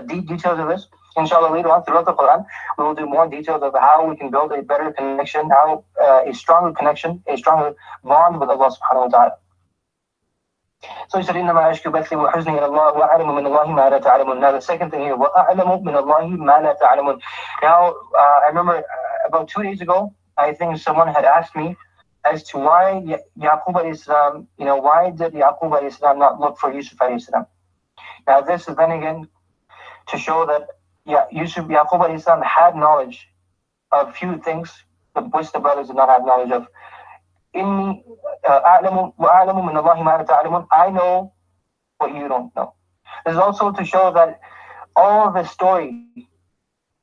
deep details of this. Inshallah, later on throughout the Quran, we will do more details of how we can build a better connection, how a stronger connection, a stronger bond with Allah subhanahu wa ta'ala. So he said, إِنَّمَا أَشْكُو بَثِّي وَحُزْنِي إِلَى اللَّهِ وَأَعْلَمُ مِنَ اللَّهِ مَا لَا تَعْلَمُونَ. Now the second thing here, وَأَعْلَمُ مِنَ اللَّهِ مَا لَا تَعْلَمُونَ. Now, I remember about 2 days ago, I think someone had asked me as to why Yaqub alayhi salam, why did Yaqub alayhi salam not look for Yusuf alayhi salam? Now this is then again to show that Yaqub alayhi salam had knowledge of few things which the brothers did not have knowledge of. إِنِّي أَعْلَمُ مِنَ اللَّهِ مَا لَا تَعْلَمُونَ. I know what you don't know. This is also to show that all of the story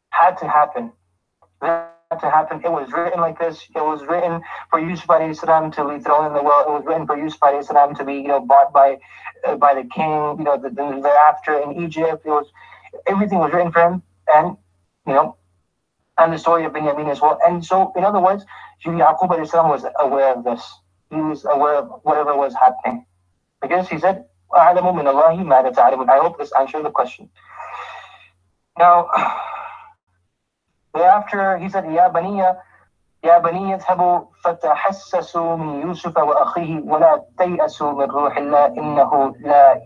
had to happen. It was written like this. It was written for Yusuf alayhi salam to be thrown in the well. It was written for Yusuf alayhi salam to be bought by the king. Thereafter in Egypt, everything was written for him, and and the story of Binyamin as well. And so, in other words, Yaqub alayhi salam was aware of this. He was aware of whatever was happening, because he said, "أَعْلَمُ مِنَ اللَّهِ مَا لَا تَعْلَمُونَ." I hope this answers the question. Now, thereafter he said, يا بني اذهبوا فتحسسوا من يوسف وأخيه ولا تيأسوا من روح الله إنه لا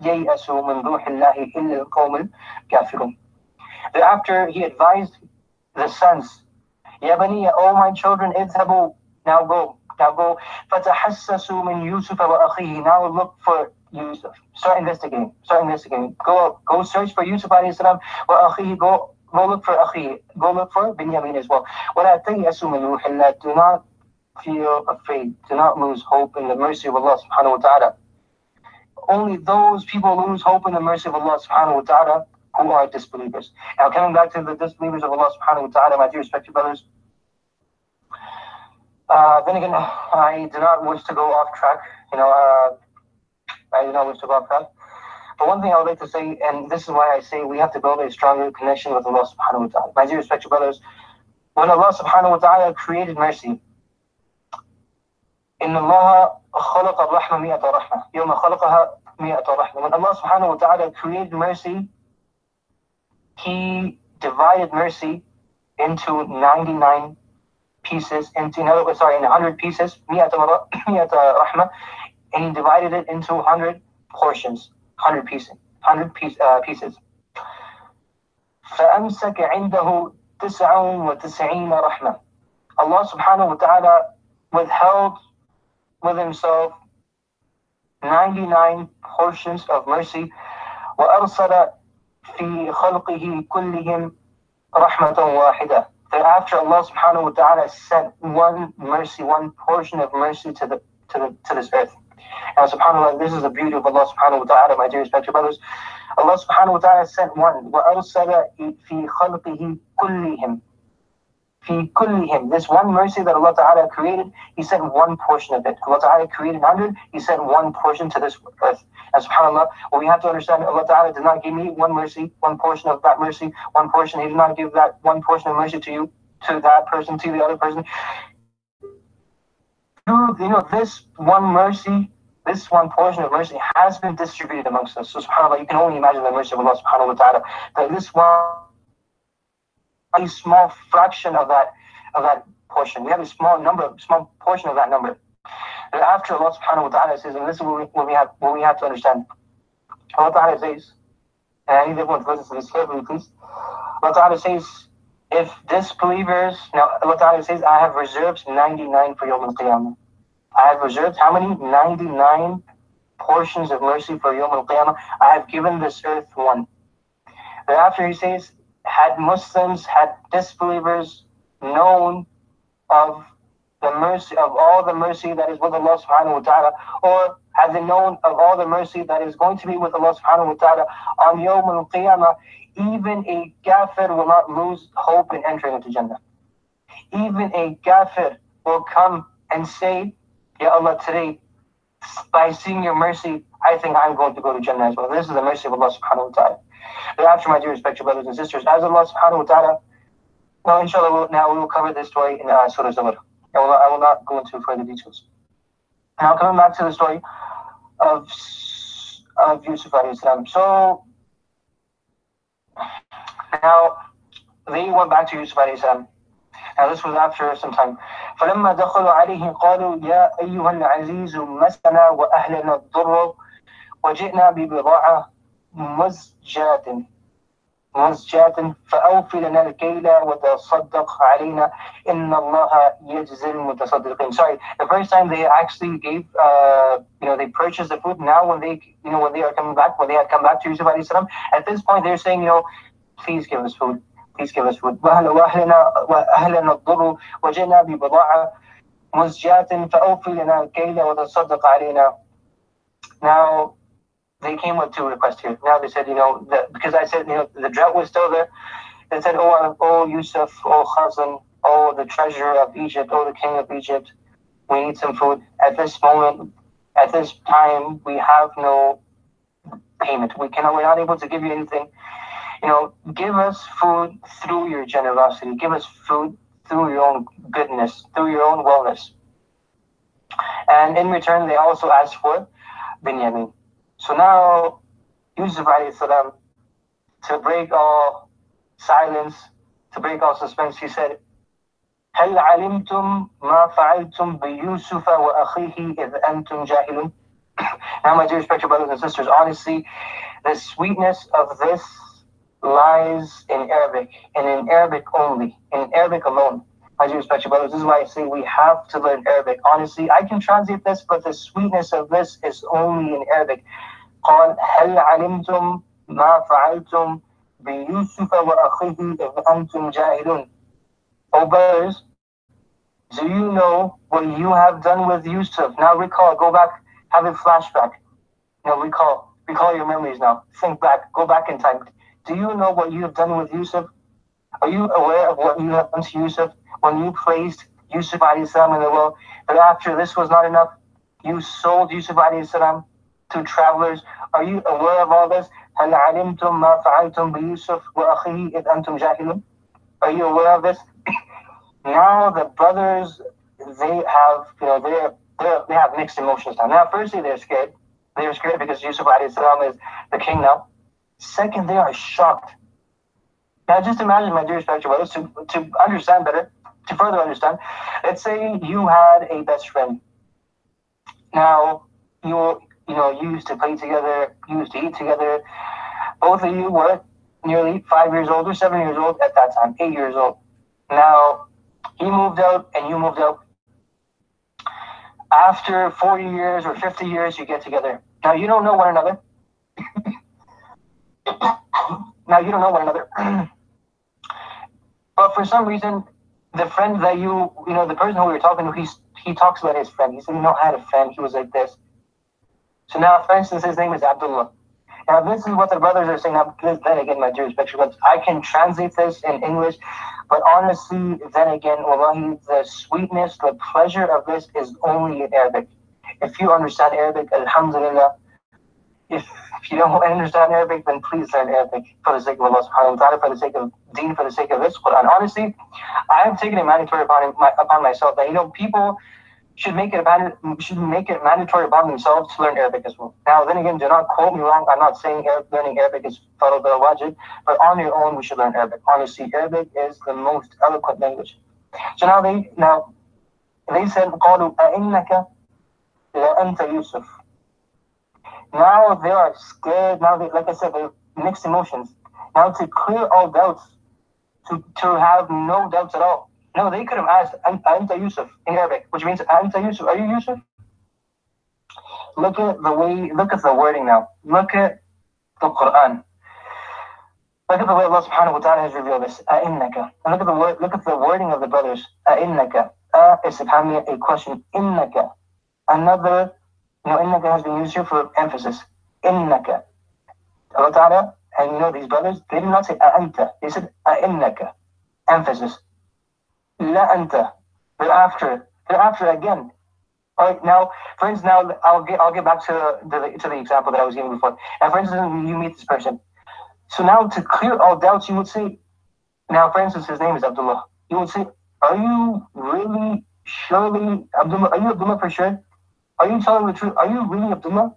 ييأس من روح الله إلا القوم الكافرون. Thereafter he advised the sons, يا بني, oh my children, اذهبوا, now go فتحسسوا من يوسف وأخيه. Now look for Yusuf. Start investigating. Go search for Yusuf alayhi salam. Wa akhihi, go look for akhi. Go look for Binyamin as well. وَلَا تَيْأَسُوا مِنْ رُوحِ اللَّهِ. Do not feel afraid. Do not lose hope in the mercy of Allah subhanahu wa ta'ala. Only those people lose hope in the mercy of Allah subhanahu wa ta'ala who are disbelievers. Now coming back to the disbelievers of Allah subhanahu wa ta'ala, my dear respected brothers, then again, I do not wish to go off track. I do not wish to go off track. But one thing I would like to say, and this is why I say we have to build a stronger connection with Allah subhanahu wa ta'ala. My dear respected brothers, when Allah subhanahu wa ta'ala created mercy, إن الله خلق الرحمة مئة رحمة يوم خلقها مئة رحمة. When Allah subhanahu wa ta'ala created mercy, He divided mercy into 99 pieces, in 100 pieces, مئة رحمة, and He divided it into 100 portions, 100 pieces. فأمسك عنده 99 رحمة. Allah subhanahu wa ta'ala withheld with Himself 99 portions of mercy. وأرسل في خلقه كلهم رحمة واحدة. Thereafter Allah subhanahu wa ta'ala sent one mercy, one portion of mercy to this earth. Now subhanAllah, this is the beauty of Allah subhanahu wa ta'ala, my dear respected brothers. Allah subhanahu wa ta'ala sent one. وأرسل في خلقه كلهم. في كلهم. This one mercy that Allah ta'ala created, He sent one portion of it. Allah ta'ala created 100, He sent one portion to this earth. And subhanAllah, what we have to understand, Allah ta'ala did not give me one mercy, one portion of that mercy, one portion. He did not give that one portion of mercy to you, to that person, to the other person. This one mercy, this one portion of mercy has been distributed amongst us. So subhanAllah, you can only imagine the mercy of Allah subhanahu wa ta'ala. That this one, a small fraction of that portion. We have a small portion of that number. And after Allah subhanahu wa ta'ala says, and this is what we have to understand. Allah ta'ala says, and I need everyone to listen to this carefully, please. Allah ta'ala says, if disbelievers, now Allah ta'ala says, I have reserved 99 for Yawm al-Qiyamah. I have reserved how many? 99 portions of mercy for Yawm al-Qiyamah. I have given this earth one. Thereafter He says, had Muslims, had disbelievers known of the mercy, of all the mercy that is with Allah subhanahu wa ta'ala, or had they known of all the mercy that is going to be with Allah subhanahu wa ta'ala on Yawm al-Qiyamah, even a kafir will not lose hope in entering into Jannah. Even a kafir will come and say, Ya Allah, today, by seeing your mercy, I think I'm going to go to Jannah as well. This is the mercy of Allah subhanahu wa ta'ala. Thereafter, my dear respected brothers and sisters, as Allah subhanahu wa ta'ala, well, inshallah, we will cover this story in Surah Zumar. I will not go into further details. Now, coming back to the story of Yusuf alayhi salam. So, now, they went back to Yusuf alayhi salam. Now, this was after some time. فَلَمَّا دَخَلُوا عَلَيْهِ قَالُوا يَا أَيُّهَا الْعَزِيزُ مَسَّنَا وَأَهْلَنَا الضُّرُّ وَجِئْنَا بِبِضَاعَةٍ مزجاة فأوف لنا الكيل وتصدق علينا إن الله يجزي المتصدقين. Sorry, the first time they actually gave, they purchased the food. Now when they are coming back, when they had come back to Yusuf alayhi salam, at this point they're saying, please give us food. Please give us food. وأهلنا الضر وجئنا ببضاعة مزجاة فأوف لنا الكيل وتصدق علينا. Now, they came with two requests here. Now they said, because I said, the drought was still there. They said, oh Yusuf, oh Khazan, oh the treasurer of Egypt, oh the king of Egypt, we need some food. At this moment, at this time, we have no payment. We're not able to give you anything. Give us food through your generosity. Give us food through your own goodness, through your own wellness. And in return, they also asked for Binyamin. So now, Yusuf alayhi salam, to break all silence, to break all suspense, he said, هل علمتم ما فعلتم بيوسف وأخيه إذ أنتم جاهلون. Now, my dear respected brothers and sisters, honestly, the sweetness of this lies in Arabic, and in Arabic only, in Arabic alone. my dear respected brothers, this is why I say we have to learn Arabic. Honestly, I can translate this, but the sweetness of this is only in Arabic. قال هل علمتم ما فعلتم بيوسف وأخيه إذ أنتم جاهلون. Oh brothers, do you know what you have done with Yusuf? Now recall, go back, have a flashback. Recall your memories now. Think back, go back in time. Do you know what you have done with Yusuf? Are you aware of what you have done to Yusuf when you placed Yusuf alayhi salam in the well? But after this was not enough, you sold Yusuf alayhi salam to travelers. Are you aware of all this? هل علمتم ما فعلتم بيوسف وأخيه إذ أنتم جاهلون? Are you aware of this? Now the brothers, they have, they have mixed emotions now. Now, firstly, they're scared. They are scared because Yusuf alayhi salam is the king now. Second, they are shocked. Now, just imagine, my dear respected brothers, to understand better, to further understand. Let's say you had a best friend. Now, you used to play together, you used to eat together. Both of you were nearly 5 years old or 7 years old at that time, 8 years old. Now, he moved out and you moved out. After 40 years or 50 years, you get together. Now, you don't know one another. But for some reason, the friend that the person who we were talking to, he talks about his friend. He said, I had a friend, he was like this. So now, for instance, his name is Abdullah. Now, this is what the brothers are saying. Now, then again, my dear respected brothers, I can translate this in English, but honestly, then again, wallahi, the sweetness, the pleasure of this is only in Arabic. If you understand Arabic, alhamdulillah. If you don't understand Arabic, then please learn Arabic for the sake of Allah subhanahu wa ta'ala, for the sake of deen, for the sake of this Quran. Honestly, I have taken it mandatory upon myself that, people should make it mandatory upon themselves to learn Arabic as well. Now, then again, do not quote me wrong. I'm not saying learning Arabic is farad or wajib, but on your own, we should learn Arabic. Honestly, Arabic is the most eloquent language. So now they said, قالوا أئنك لأنت يوسف. Now they are scared. Now like I said, they're mixed emotions. Now to clear all doubts, to have no doubts at all. No, they could have asked Anta Yusuf in Arabic, which means Anta Yusuf. Are you Yusuf? Look at the wording now. Look at the Quran. Look at the way Allah subhanahu wa ta'ala has revealed this. A'innaka. And look at the wording of the brothers. A'innaka. Is a question. Innaka. Another, innaka has been used here for emphasis. Innaka. Allah ta'ala, and these brothers, they did not say a'anta. They said a'innaka. Emphasis. La anta. Thereafter again. All right, now, for instance, I'll get back to the example that I was giving before. And for instance, you meet this person. So now, to clear all doubts, you would say, now, for instance, his name is Abdullah. You would say, are you really, surely Abdullah? Are you Abdullah for sure? Are you telling the truth? Are you really Abdullah?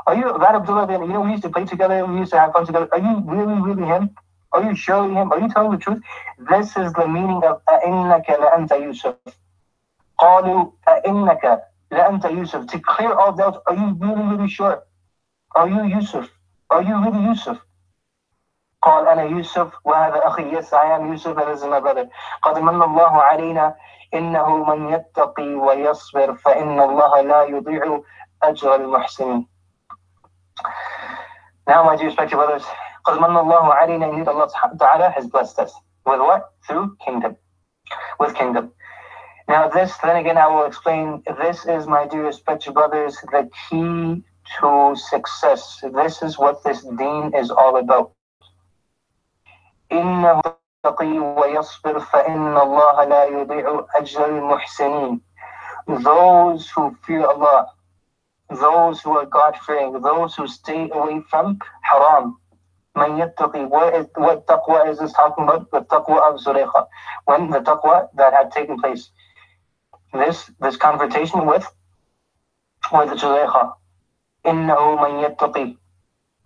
Are you that Abdullah that, we used to play together, we used to have fun together? Are you really, really him? Are you surely him? Are you telling the truth? This is the meaning of أَإِنَّكَ لَأَنْتَ يُوسُف. قَالُوا أَإِنَّكَ لَأَنْتَ يُوسُف. To clear all doubts, are you really, really sure? Are you Yusuf? Are you really Yusuf? قال أنا يوسف وهذا أخي. Yes, I am Yusuf and this is my brother. قد من الله علينا إنه من يتقي ويصبر فإن الله لا يضيع أجر المحسنين. Now, my dear respected brothers, قد من الله علينا, indeed Allah Ta'ala has blessed us. With what? Through kingdom. With kingdom. Now this, then again, I will explain, this is, my dear respected brothers, the key to success. This is what this deen is all about. إِنَّهُ يَتَّقِي وَيَصْبِرْ فَإِنَّ اللَّهَ لَا يُضِيعُ أَجْرَ الْمُحْسِنِينَ. Those who fear Allah, those who are God-fearing, those who stay away from haram. مَنْ يَتَّقِي. What taqwa is this talking about? The taqwa of Zulaykha. When the taqwa that had taken place. This confrontation with Zulaykha. إِنَّهُ مَنْ يَتَّقِي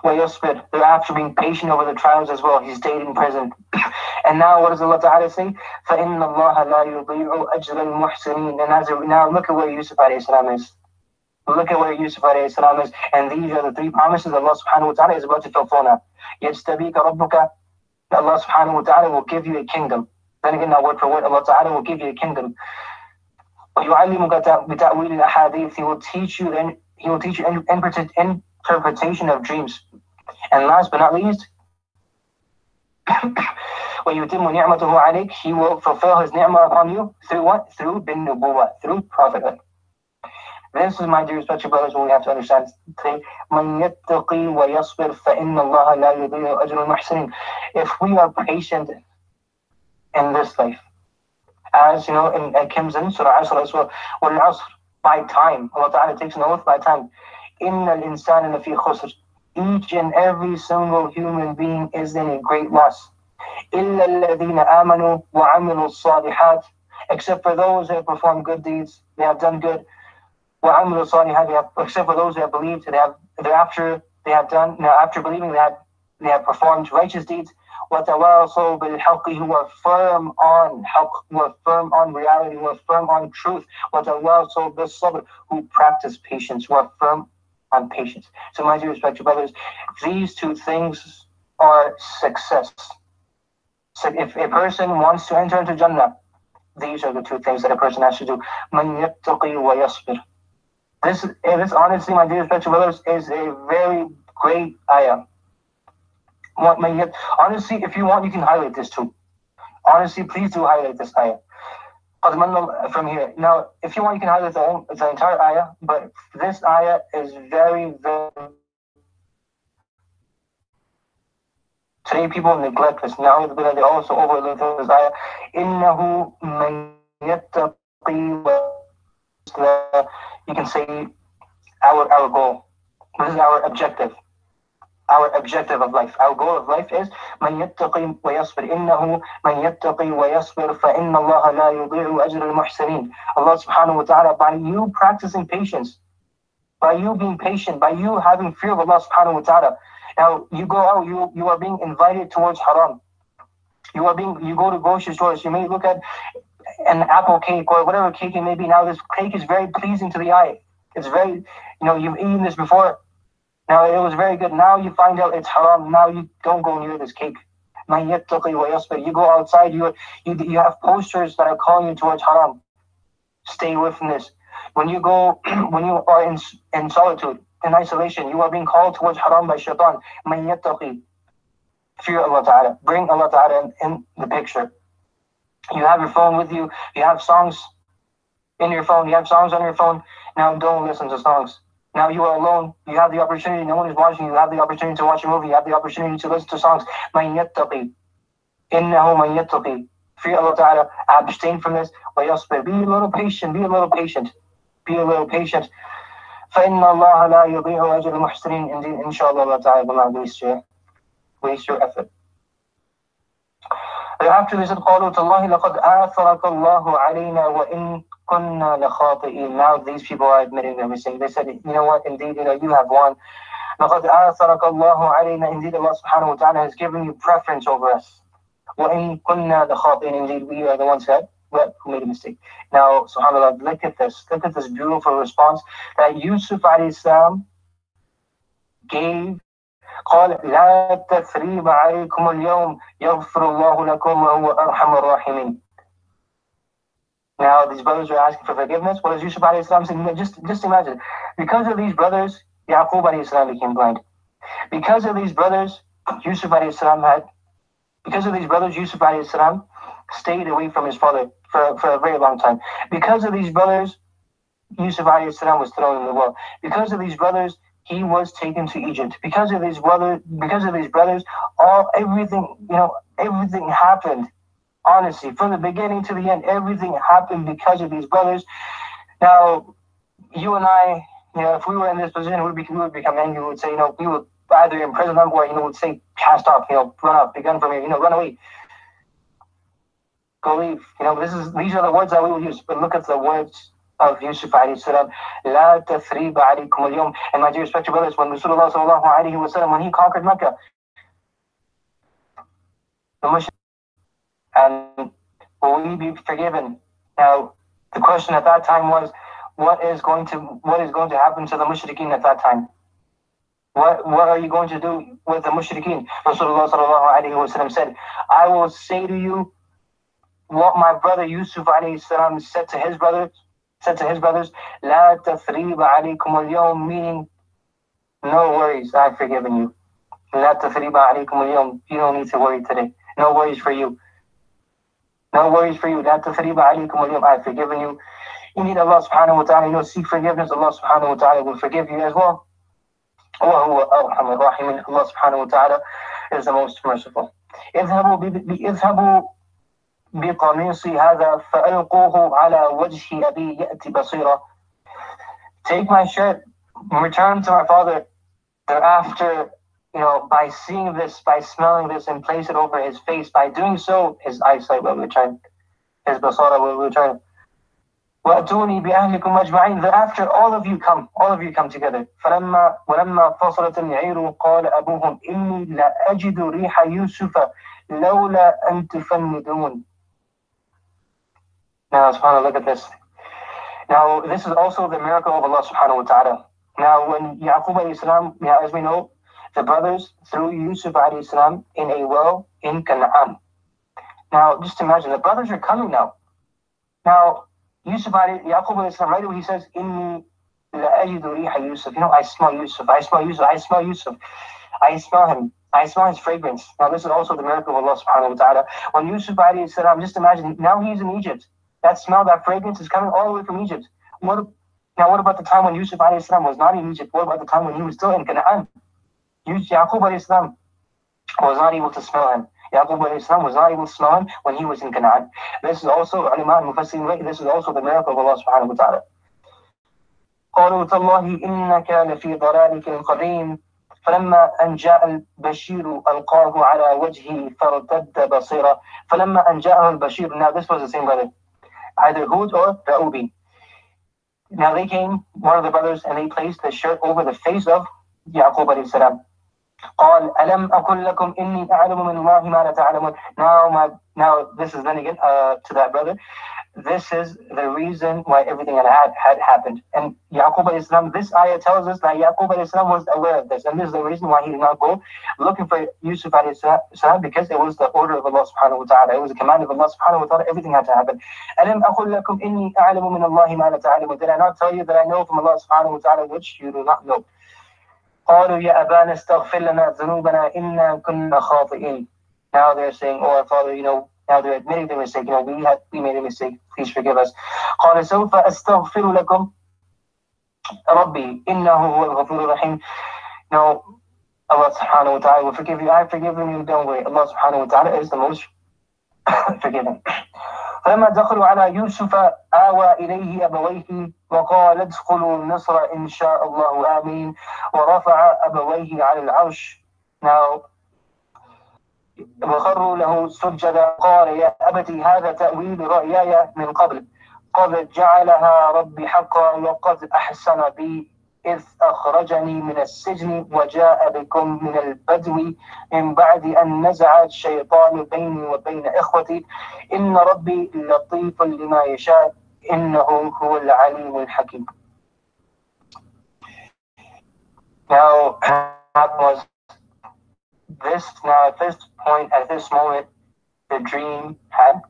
وَيَصْبِرْ. Thereafter being patient over the trials as well. He stayed in prison. And now what does Allah Ta'ala say? فَإِنَّ اللَّهَ لَا يُضِيعُ أَجْرَ الْمُحْسِنِينَ. And now look at where Yusuf alayhi salam is. Look at where Yusuf alayhi salam is. And these are the three promises Allah subhanahu wa ta'ala is about to fulfill now. يَجْتَبِيكَ رَبُّكَ. Allah subhanahu wa ta'ala will give you a kingdom. Then again, now word for word, Allah Ta'ala will give you a kingdom. وَيُعَلِّمُكَ بِتَأْوِيلِ الْأَحَادِيثِ. He will teach you interpretation of dreams. And last but not least, وَيُتِمُّ نِعْمَتُهُ عَلَيْكَ. He will fulfill his ni'mah upon you through what? Through bin-nubuwah, through prophethood. This is, my dear respected brothers, what we have to understand today. مَنْ يَتَّقِي وَيَصْبِرْ فَإِنَّ اللَّهَ لَا يُضِيعُ أَجْرَ الْمُحْسِنِينَ. If we are patient in this life, as you know, it comes in Surah Asr as well, وَالْعَصْرِ, by time, Allah Ta'ala takes an oath by time. إِنَّ الْإِنسَانَ لَفِي خُسْرٍ. Each and every single human being is in a great loss. إِلَّا الَّذِينَ آمَنُوا وَعَمِلُوا الصَّالِحَاتِ. Except for those who have performed good deeds, they have done good. وَعَمِلُوا الصَّالِحَاتِ. Except for those who have believed, after believing, they have performed righteous deeds. وَتَوَاصَوْا بِالْحَقِّ. Who are firm on haqq, who are firm on reality, who are firm on truth. وَتَوَاصَوْا بِالصَّبْرِ. Who practice patience, who are firm on patience. So, my dear respected brothers, these two things are success. So if a person wants to enter into Jannah, these are the two things that a person has to do. مَنْ يَتَّقِي وَيَصْبِرْ. This honestly, my dear respected brothers, is a very great ayah. Honestly, if you want, you can highlight this too. Honestly, please do highlight this ayah. From here. Now, if you want, you can highlight the entire ayah, but this ayah is very, very... Today people neglect this. Now they also overlook this ayah. إِنَّهُ مَنْ يَتَّقِي. You can say our goal. This is our objective. Our objective of life. Our goal of life is مَنْ يَتَّقِي وَيَصْبِرْ. إِنَّهُ مَنْ يَتَّقِي وَيَصْبِرْ فَإِنَّ اللَّهَ لَا يُضِيعُ أَجْرَ الْمُحْسِنِينَ. Allah subhanahu wa ta'ala, by you practicing patience, by you being patient, by you having fear of Allah subhanahu wa ta'ala. Now you go out, you are being invited towards haram. You go to grocery stores, you may look at an apple cake or whatever cake it may be. Now this cake is very pleasing to the eye. It's very, you've eaten this before. Now it was very good. Now you find out it's haram. Now you don't go near this cake. You go outside, you have posters that are calling you towards haram. Stay away from this. When you are in solitude, in isolation, you are being called towards haram by shaitan. Fear Allah Ta'ala. Bring Allah Ta'ala in the picture. You have your phone with you. You have songs in your phone. You have songs on your phone. Now don't listen to songs. Now you are alone. You have the opportunity. No one is watching you. You have the opportunity to watch a movie. You have the opportunity to listen to songs. إِنَّهُ مَنْ يَتَّقِي. Fear Allah Ta'ala. Abstain from this. وَيَصْبِرْ. Be a little patient. Be a little patient. Be a little patient. فَإِنَّ اللَّهَ لَا يُضِيعُ أَجْرَ الْمُحْسِنِينَ. Indeed, inshallah, Allah Ta'ala will not waste your effort. After they said, قَالُوا تَاللَّهِ لَقَدْ آثَرَكَ اللَّهُ عَلَيْنَا وَإِن كُنَّا لَخَاطِئِينَ. Now these people are admitting everything. They said, you know what, indeed, you have won. لَقَدْ آثَرَكَ اللَّهُ عَلَيْنَا. Indeed, Allah subhanahu wa ta'ala has given you preference over us. وَإِن كُنَّا لَخَاطِئِينَ. Indeed, we are the ones who made a mistake. Now, subhanAllah, look at this beautiful response that Yusuf alayhi salam gave. قال لا تثريب عليكم اليوم يغفر الله لكم وهو أرحم الراحمين. Now these brothers are asking for forgiveness. What does Yusuf alayhi salam say? Just imagine. Because of these brothers, Yaqub alayhi salam became blind. Because of these brothers, Yusuf alayhi salam stayed away from his father for a very long time. Because of these brothers, Yusuf alayhi salam was thrown in the well. Because of these brothers, he was taken to Egypt. Because of these brothers, everything happened. Honestly, from the beginning to the end, everything happened because of these brothers. Now, you and I, if we were in this position, we would become angry. We would say, we would either imprison them or, would say, cast off, run off, be gone from here, run away. Go leave. These are the words that we will use. But look at the words of Yusuf alayhi salam. La tathriba alaykum al-yawm. And my dear respected brothers, when Rasulullah sallallahu alayhi wa sallam, when he conquered Mecca, and will we be forgiven? Now, the question at that time was, what is going to happen to the mushrikeen at that time? What are you going to do with the mushrikeen? Rasulullah sallallahu alayhi wa sallam said, I will say to you, what my brother Yusuf alayhi salam said to his brothers, لا تثريب عليكم اليوم, meaning no worries, I've forgiven you. لا تثريب عليكم اليوم, you don't need to worry today. No worries for you. No worries for you. لا تثريب عليكم اليوم, I've forgiven you. You need Allah subhanahu wa ta'ala, seek forgiveness. Allah subhanahu wa ta'ala will forgive you as well. وهو أرحم الراحمين. Allah subhanahu wa ta'ala is the most merciful. اذهبوا بقميصي هذا فألقوه على وجه أبي يأتي بصيرا. Take my shirt, return to my father. Thereafter, by seeing this, by smelling this, and place it over his face, by doing so, his eyesight will return. His basara will return. وَأْتُونِي بِأَهْلِكُمْ أَجْمَعِينَ. Thereافter, all of you come together. ولما فصلت العير قال أبوهم إني لا أجد ريح يوسف لولا أن تفندون. Now, subhanAllah, look at this. Now, this is also the miracle of Allah subhanahu wa ta'ala. Now, when Yaqub alayhi salam, as we know, the brothers threw Yusuf alayhi salam in a well in Canaan. Now, just imagine, the brothers are coming now. Now, Yaqub alayhi salam, right away he says, Inni la ajidu riha Yusuf. I smell Yusuf. I smell Yusuf. I smell him. I smell his fragrance. Now, this is also the miracle of Allah subhanahu wa ta'ala. When Yusuf alayhi salam, just imagine, now he's in Egypt. That smell, that fragrance is coming all the way from Egypt. What about the time when Yusuf alayhi salam was not in Egypt? What about the time when he was still in Canaan? Yaqub alayhi salam was not able to smell him. Yaqub alayhi salam was not able to smell him when he was in Canaan. This is also, ulama al-mufassirin, this is also the miracle of Allah subhanahu wa ta'ala. قالوا تالله إنك لفي ضلالك القديم فلما أن جاء البشير ألقاه على وجهه فارتد بصيرا فلما أن جاءه البشير. Now this was the same brother, either Hud or Ra'ubi. Now they came, one of the brothers, and they placed the shirt over the face of Yaqub alayhi salam. قال ألم أقل لكم إني أعلم من الله ما لا تعلمون. Now this is then again to that brother. This is the reason why everything had happened. And Yaqub alayhi salam, this ayah tells us that Yaqub alayhi salam was aware of this. And this is the reason why he did not go looking for Yusuf alayhi salam, because it was the order of Allah subhanahu wa ta'ala. It was the command of Allah subhanahu wa ta'ala. Everything had to happen. ألم أقل لكم إني أعلم من الله ما لا تعلمون. Did I not tell you that I know from Allah subhanahu wa ta'ala which you do not know? قالوا يا أبانا استغفر لنا ذنوبنا إنا كنا خاطئين. Now they're saying, oh our father, now they're admitting their mistake. We made a mistake. Please forgive us. قال سوف أستغفر لكم ربي إنه هو الغفور الرحيم. No, Allah subhanahu wa ta'ala will forgive you. I've forgiven you. Don't worry. Allah subhanahu wa ta'ala is the most forgiving. فلما دخلوا على يوسف آوى إليه أبويه وقال ادخلوا مصر إن شاء الله آمين ورفع أبويه على العرش. Now, وخروا له سجدا قال يا أبتي هذا تأويل رؤياي من قبل قد جعلها ربي حقا وقد أحسن بي إذ أخرجني من السجن وجاء بكم من البدو من بعد أن نزع الشيطان بيني وبين إخوتي إن ربي لطيف لما يشاء إنه هو العليم الحكيم. Now, was this now at this point, at this moment, the dream had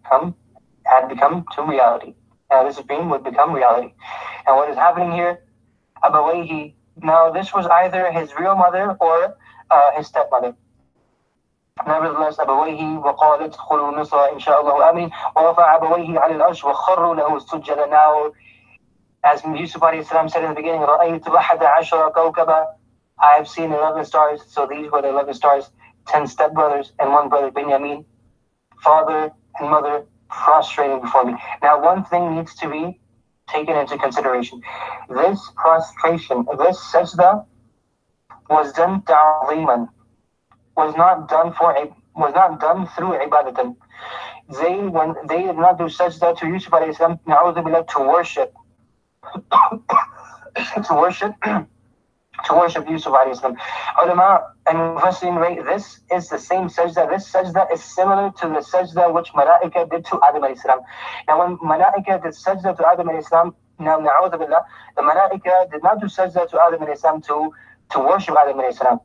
become to reality. Now this dream would become reality. And what is happening here? Abawayhi. Now this was either his real mother or his stepmother. Nevertheless, أبويه وقال ادخلوا مصر إن شاء الله آمين ورفع أبويه على العرش وخروا له سجدا. Now, as Yusuf alayhi salam said in the beginning, رأيت أحد عشر كوكبا, I have seen 11 stars. So these were the 11 stars, 10 stepbrothers and one brother Benjamin, father and mother prostrating before me. Now one thing needs to be taken into consideration. This prostration, this sajda was done ta'ziman, was not done through ibadatan. When they did not do sajda to Yusuf alayhi salam, na'udhu billah, to worship Yusuf alayhi salam. Ulama and Mufassirin rate this is the same sajda. This sajda is similar to the sajda which Malaika did to Adam alayhi salam. Now when Malaika did sajda to Adam alayhi salam, now na'udhu billah, the Malaika did not do sajda to Adam alayhi salam to worship Adam alayhi salam.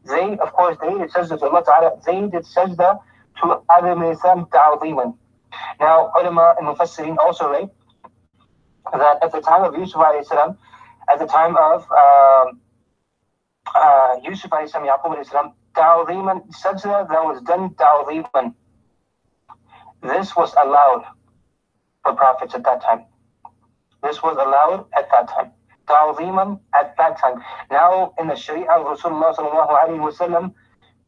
They did sajda to Allah ta'ala. They did sajda to Adam alayhi salam ta'ziman, Now, ulama and mufassirin also write that at the time of Yusuf alayhi salam, at the time of Yusuf alayhi salam, Yaqub alayhi salam, ta'ziman, sajda that was done ta'ziman. This was allowed for prophets at that time. This was allowed at that time. Ta'ziman at that time. Now, in the Sharia of Rasulullah sallallahu alayhi wa sallam,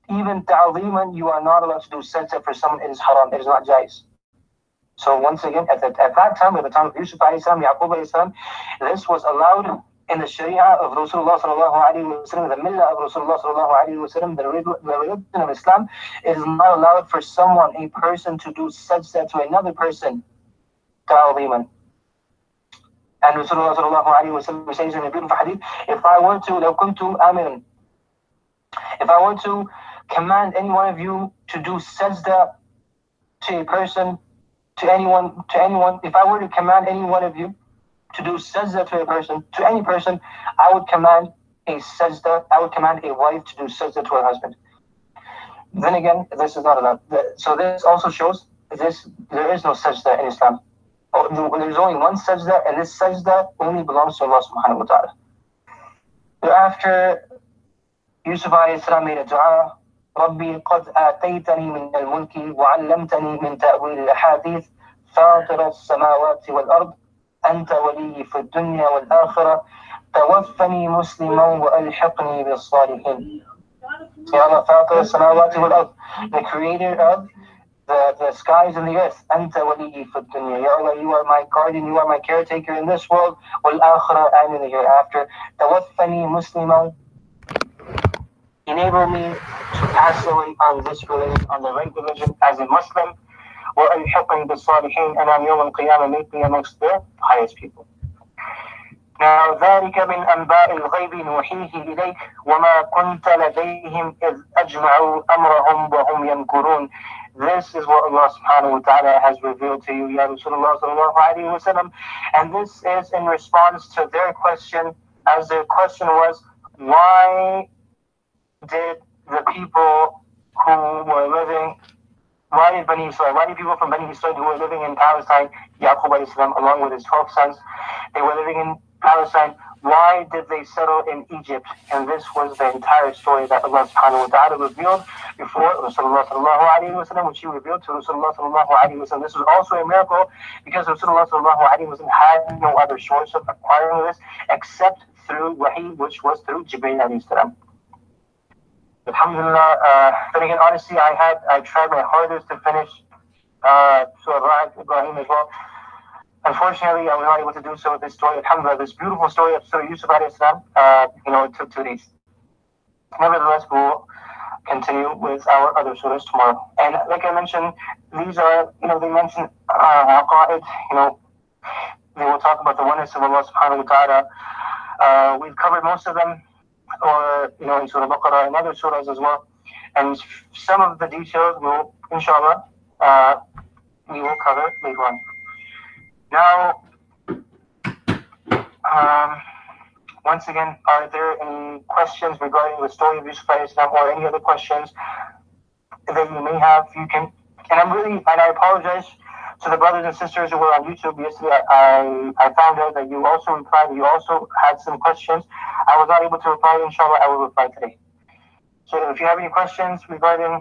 even ta'ziman, you are not allowed to do sajda for someone. It is haram. It is not jais. So once again, at that time, at the time of Yusuf alayhi salam, Yaqub alayhi salam, this was allowed in the Sharia of Rasulullah sallallahu alayhi wa sallam, the Millah of Rasulullah sallallahu alayhi wa sallam, the religion of Islam. It is not allowed for someone, a person, to do sajda to another person, ta'ziman. And Rasulullah sallallahu alayhi wa sallam says in a beautiful hadith, if I were to command any one of you to do sajda to a person, to anyone, if I were to command any one of you to do sajda to a person, to any person, I would command a wife to do sajda to her husband. Then again, this is not allowed. So this also shows there is no sajda in Islam. There's only one sajda, and this sajda only belongs to Allah subhanahu wa ta'ala. After Yusuf alayhi salam made a dua, ربي قد آتيتني من الملك وعلمتني من تأويل الأحاديث فاطر السماوات والأرض أنت ولي في الدنيا والآخرة توفني مسلما وألحقني بالصالحين. Ya Allah, فاطر السماوات والأرض, the creator of the skies and the earth. أنت ولي في الدنيا. Ya Allah, you are my guardian, you are my caretaker in this world, والآخرة, and in the hereafter. توفني مسلما, enable me to pass away on this religion, on the right religion, as a Muslim. وَأَلْحِقْنِي بِالصَّالِحِينَ, and on Yawm al-Qiyamah make me amongst the pious people. Now, ذَلِكَ مِنْ أَنْبَاءِ الْغَيْبِ نُوحِيهِ إِلَيْكَ وَمَا كُنْتَ لَدَيْهِمْ إِذْ أَجْمَعُوا أَمْرَهُمْ وَهُمْ يَمْكُرُونَ. This is what Allah subhanahu wa ta'ala has revealed to you, Ya Rasulullah sallallahu alayhi wa sallam. And this is in response to their question, as their question was, why did the people who were living, why did people from Bani Israel who were living in Palestine, Yaqub alayhi salam, along with his 12 sons, they were living in Palestine, why did they settle in Egypt? And this was the entire story that Allah subhanahu wa ta'ala revealed before Rasulullah sallallahu alayhi wa sallam, which he revealed to Rasulullah sallallahu alayhi wa sallam. This was also a miracle because Rasulullah sallallahu alayhi wa sallam had no other source of acquiring this except through wahi, which was through Jibreel alayhi salam. Alhamdulillah, then again, honestly, I tried my hardest to finish Surah Ibrahim as well. Unfortunately, I was not able to do so with this story. Alhamdulillah, this beautiful story of Surah Yusuf alayhi salam, it took 2 days. Nevertheless, we'll continue with our other surahs tomorrow. And like I mentioned, these are, they mention aqa'id, they will talk about the oneness of Allah subhanahu wa ta'ala. We've covered most of them, or in Surah Baqarah and other surahs as well, and some of the details will, inshallah, we will cover later on. Now, once again, are there any questions regarding the story of Yusuf alayhi salam, or any other questions that you may have? You can, and I apologize to the brothers and sisters who were on YouTube yesterday. I found out that you also replied, you also had some questions. I was not able to reply. Inshallah, I will reply today. So if you have any questions regarding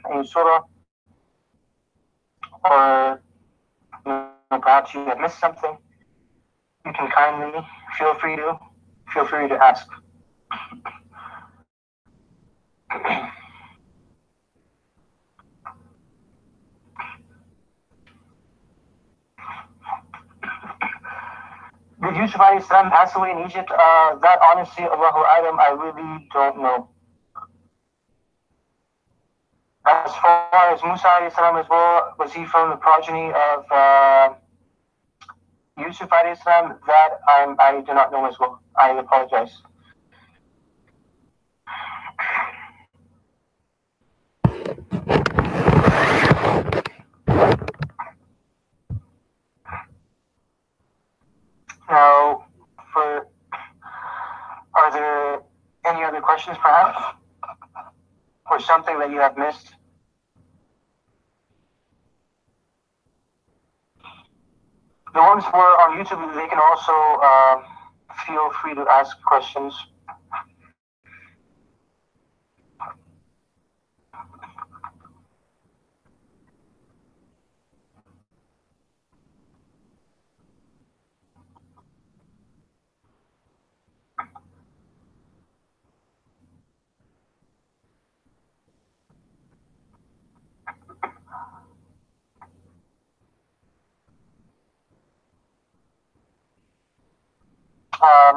any surah, or perhaps you have missed something, you can kindly feel free to ask. Did Yusuf alayhi salam pass away in Egypt? That honestly, Allahu A'lam, I really don't know. As far as Musa alayhi salam as well, was he from the progeny of Yusuf alayhi salam? That I do not know as well. I apologize. Now, are there any other questions perhaps? Or something that you have missed? The ones who are on YouTube, they can also feel free to ask questions.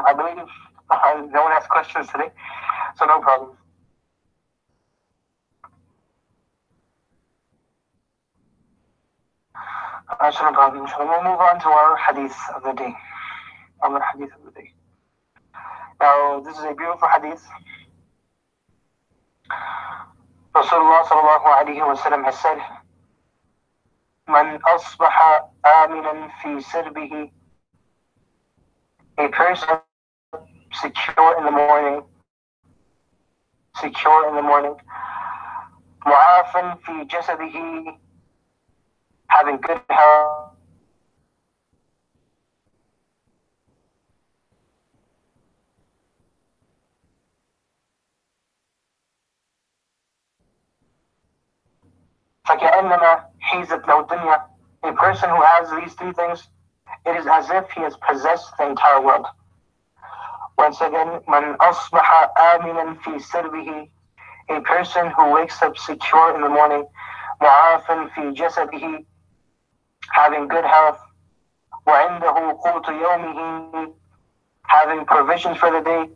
I believe no one has questions today, so no problem. No problem. We'll move on to our hadith of the day. Our hadith of the day. Now, this is a beautiful hadith. Rasulullah sallallahu alayhi wa sallam has said, Man asbaha aminan fi sirbihi, a person secure in the morning, mu'afan fi jasadihi, having good health, فَكَأَنَّمَا حِيزَتْ لَهُ الدُّنْيَا, a person who has these three things, it is as if he has possessed the entire world. Once again, مَنْ أَصْبَحَ آمِنًا فِي سِرْبِهِ, a person who wakes up secure in the morning, مُعَافٍ فِي جَسَدِهِ, having good health, وَعِنْدَهُ قُوتُ يَوْمِهِ, having provisions for the day,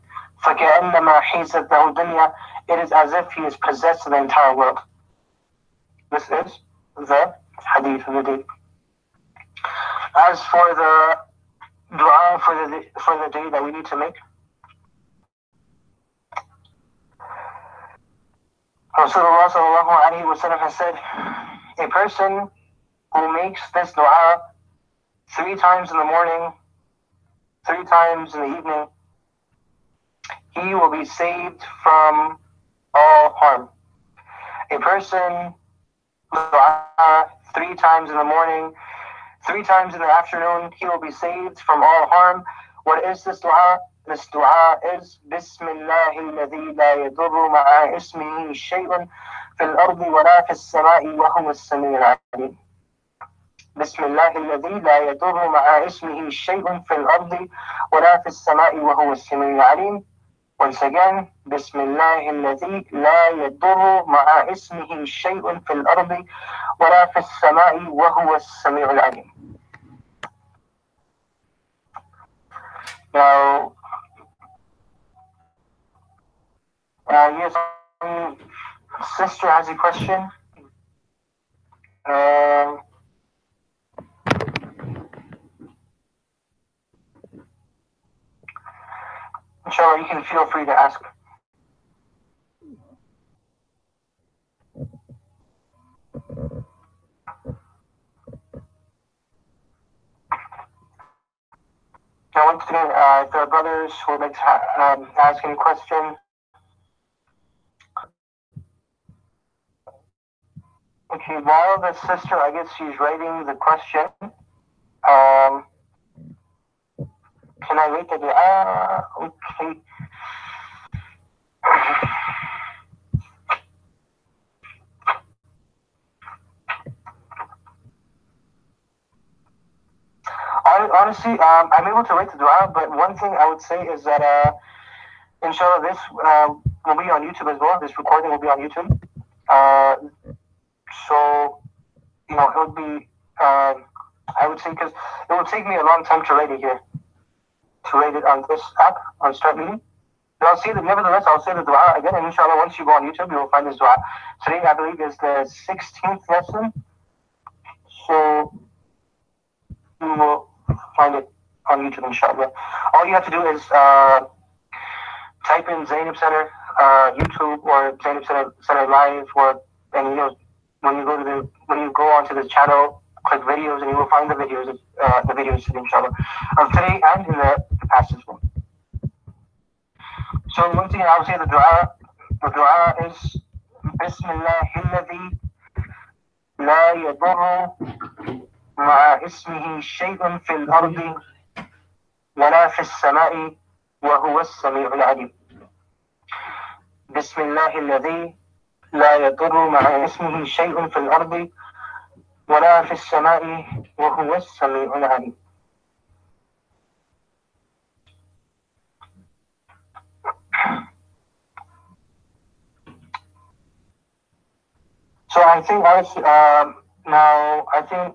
فَكَأَنَّمَا حِيزَتْ لَهُ الدُّنْيَا, it is as if he has possessed the entire world. This is the hadith of the day. As for the dua for the day that we need to make, Rasulullah sallallahu alayhi wa sallam has said, a person who makes this dua 3 times in the morning, 3 times in the evening, he will be saved from all harm. A person dua 3 times in the morning, 3 times in the afternoon, he will be saved from all harm. What is this dua? This dua is Bismillahi alladhi la yadurru ma'a ismihi shay'un fil ardi wa la fis sama'i wa huwa as-sami'ul 'alim. Bismillahi alladhi la yadurru ma'a ismihi shay'un fil ardi wa la fis sama'i wa huwa as-sami'ul 'alim. Once again, Bismillahi alladhi la yadurru ma'a ismihi shay'un fil ardi wa la fis sama'i wa huwa as-sami'ul 'alim. Now, yes, sister has a question. Inshallah, you can feel free to ask. Now, once again, if there are brothers who would like to ask any question, okay, while the sister, I guess she's writing the question, can I read the dua? Okay. Honestly, I'm able to write the dua, but one thing I would say is that, inshallah, this will be on YouTube as well. This recording will be on YouTube. So, you know, it would be, I would say, because it would take me a long time to write it here, to write it on this app, on Start Meeting. But I'll say that, nevertheless, I'll say the dua again, and inshallah, once you go on YouTube, you will find this dua. Today, I believe, is the 16th lesson. So, you will find it on YouTube, inshallah. All you have to do is type in Zainab Center, YouTube, or Zainab Center Live, and you know, when you go onto the channel, click videos, and you will find the videos, inshallah, of today and in the past as well. So once again, I'll say the dua. The dua is Bismillahi alladhi la yadurru مع اسمه شيء في الأرض ولا في السماء وهو السميع العليم. بسم الله الذي لا يضر مع اسمه شيء في الأرض ولا في السماء وهو السميع العليم. So I think now I think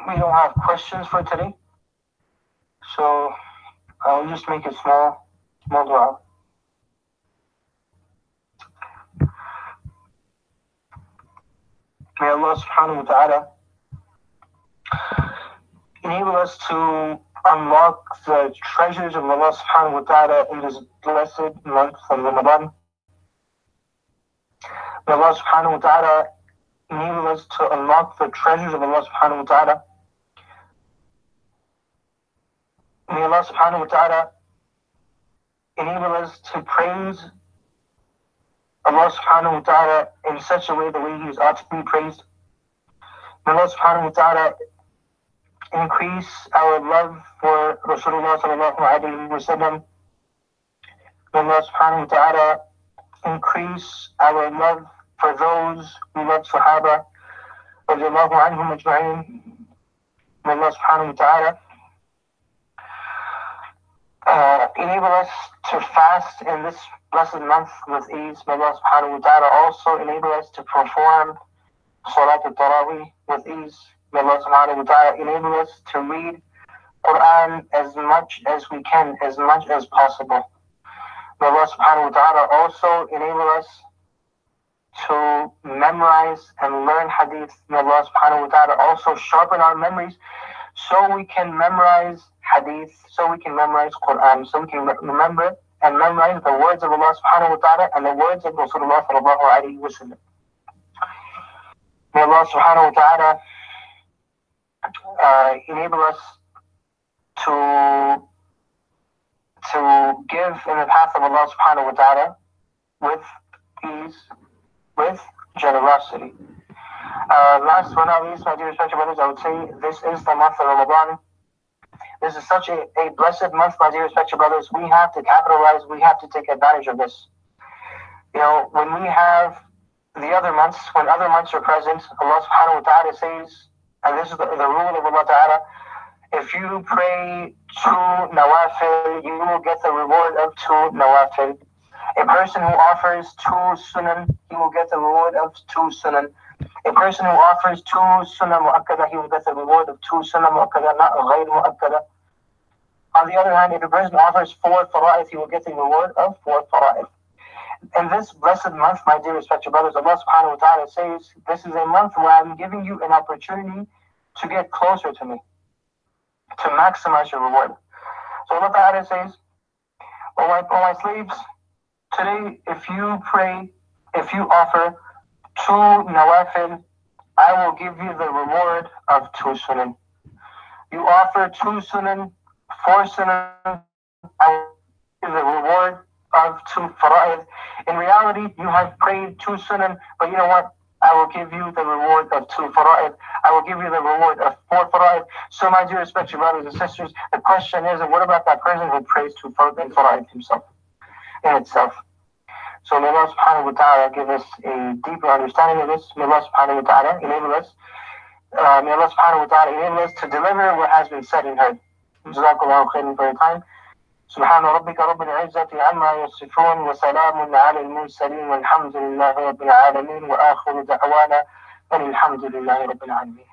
we don't have questions for today. So I'll just make a small dua. May Allah subhanahu wa ta'ala enable us to unlock the treasures of Allah subhanahu wa ta'ala in this blessed month of Ramadan. May Allah subhanahu wa ta'ala enable us to unlock the treasures of Allah subhanahu wa ta'ala. May Allah subhanahu wa ta'ala enable us to praise Allah subhanahu wa ta'ala in such a way the way He is ought to be praised. May Allah subhanahu wa ta'ala increase our love for Rasulullah sallallahu alayhi wa sallam. May Allah subhanahu wa ta'ala increase our love for those who love Sahaba radiallahu anhum ajma'in. May Allah subhanahu wa ta'ala enable us to fast in this blessed month with ease. May Allah subhanahu wa ta'ala also enable us to perform Salat al-Tarawih with ease. May Allah subhanahu wa ta'ala enable us to read Quran as much as we can, as much as possible. May Allah subhanahu wa ta'ala also enable us to memorize and learn hadith. May Allah subhanahu wa ta'ala also sharpen our memories so we can memorize hadith, so we can memorize Quran, so we can remember and memorize the words of Allah subhanahu wa ta'ala and the words of Rasulullah sallallahu alayhi wa sallam. May Allah subhanahu wa ta'ala enable us to give in the path of Allah subhanahu wa ta'ala with ease, with generosity. Last but not least, my dear respected brothers, I would say this is the month of Ramadan. This is such a blessed month, my dear respected brothers. We have to capitalize, we have to take advantage of this. You know, when we have the other months, when other months are present, Allah subhanahu wa ta'ala says, and this is the rule of Allah ta'ala, if you pray 2 nawafil, you will get the reward of 2 nawafil. A person who offers 2 sunan, he will get the reward of 2 sunan. A person who offers 2 sunnah mu'akkada, he will get the reward of 2 sunnah mu'akkada, not ghayr mu'akkada. On the other hand, if a person offers 4 fara'id, he will get the reward of 4 fara'id. In this blessed month, my dear respected brothers, Allah subhanahu wa ta'ala says, this is a month where I'm giving you an opportunity to get closer to me, to maximize your reward. So Allah ta'ala says, O my slaves, today if you pray, if you offer 2 nawafil, I will give you the reward of 2 sunan. You offer 2 sunan, 4 sunan, I will give you the reward of 2 fara'id. In reality, you have prayed 2 sunan, but you know what? I will give you the reward of 2 fara'id. I will give you the reward of 4 fara'id. So my dear respected brothers and sisters, the question is, what about that person who prays 2 fara'id himself, in itself? So may Allah subhanahu wa ta'ala give us a deeper understanding of this. May Allah subhanahu wa ta'ala enable us. May Allah subhanahu wa ta'ala enable us to deliver what has been said and heard. Jazakallahu khairan for your time. سبحان ربك رب العزة عما يصفون وسلام على المرسلين والحمد لله رب العالمين وآخر دعوانا أن الحمد لله رب العالمين.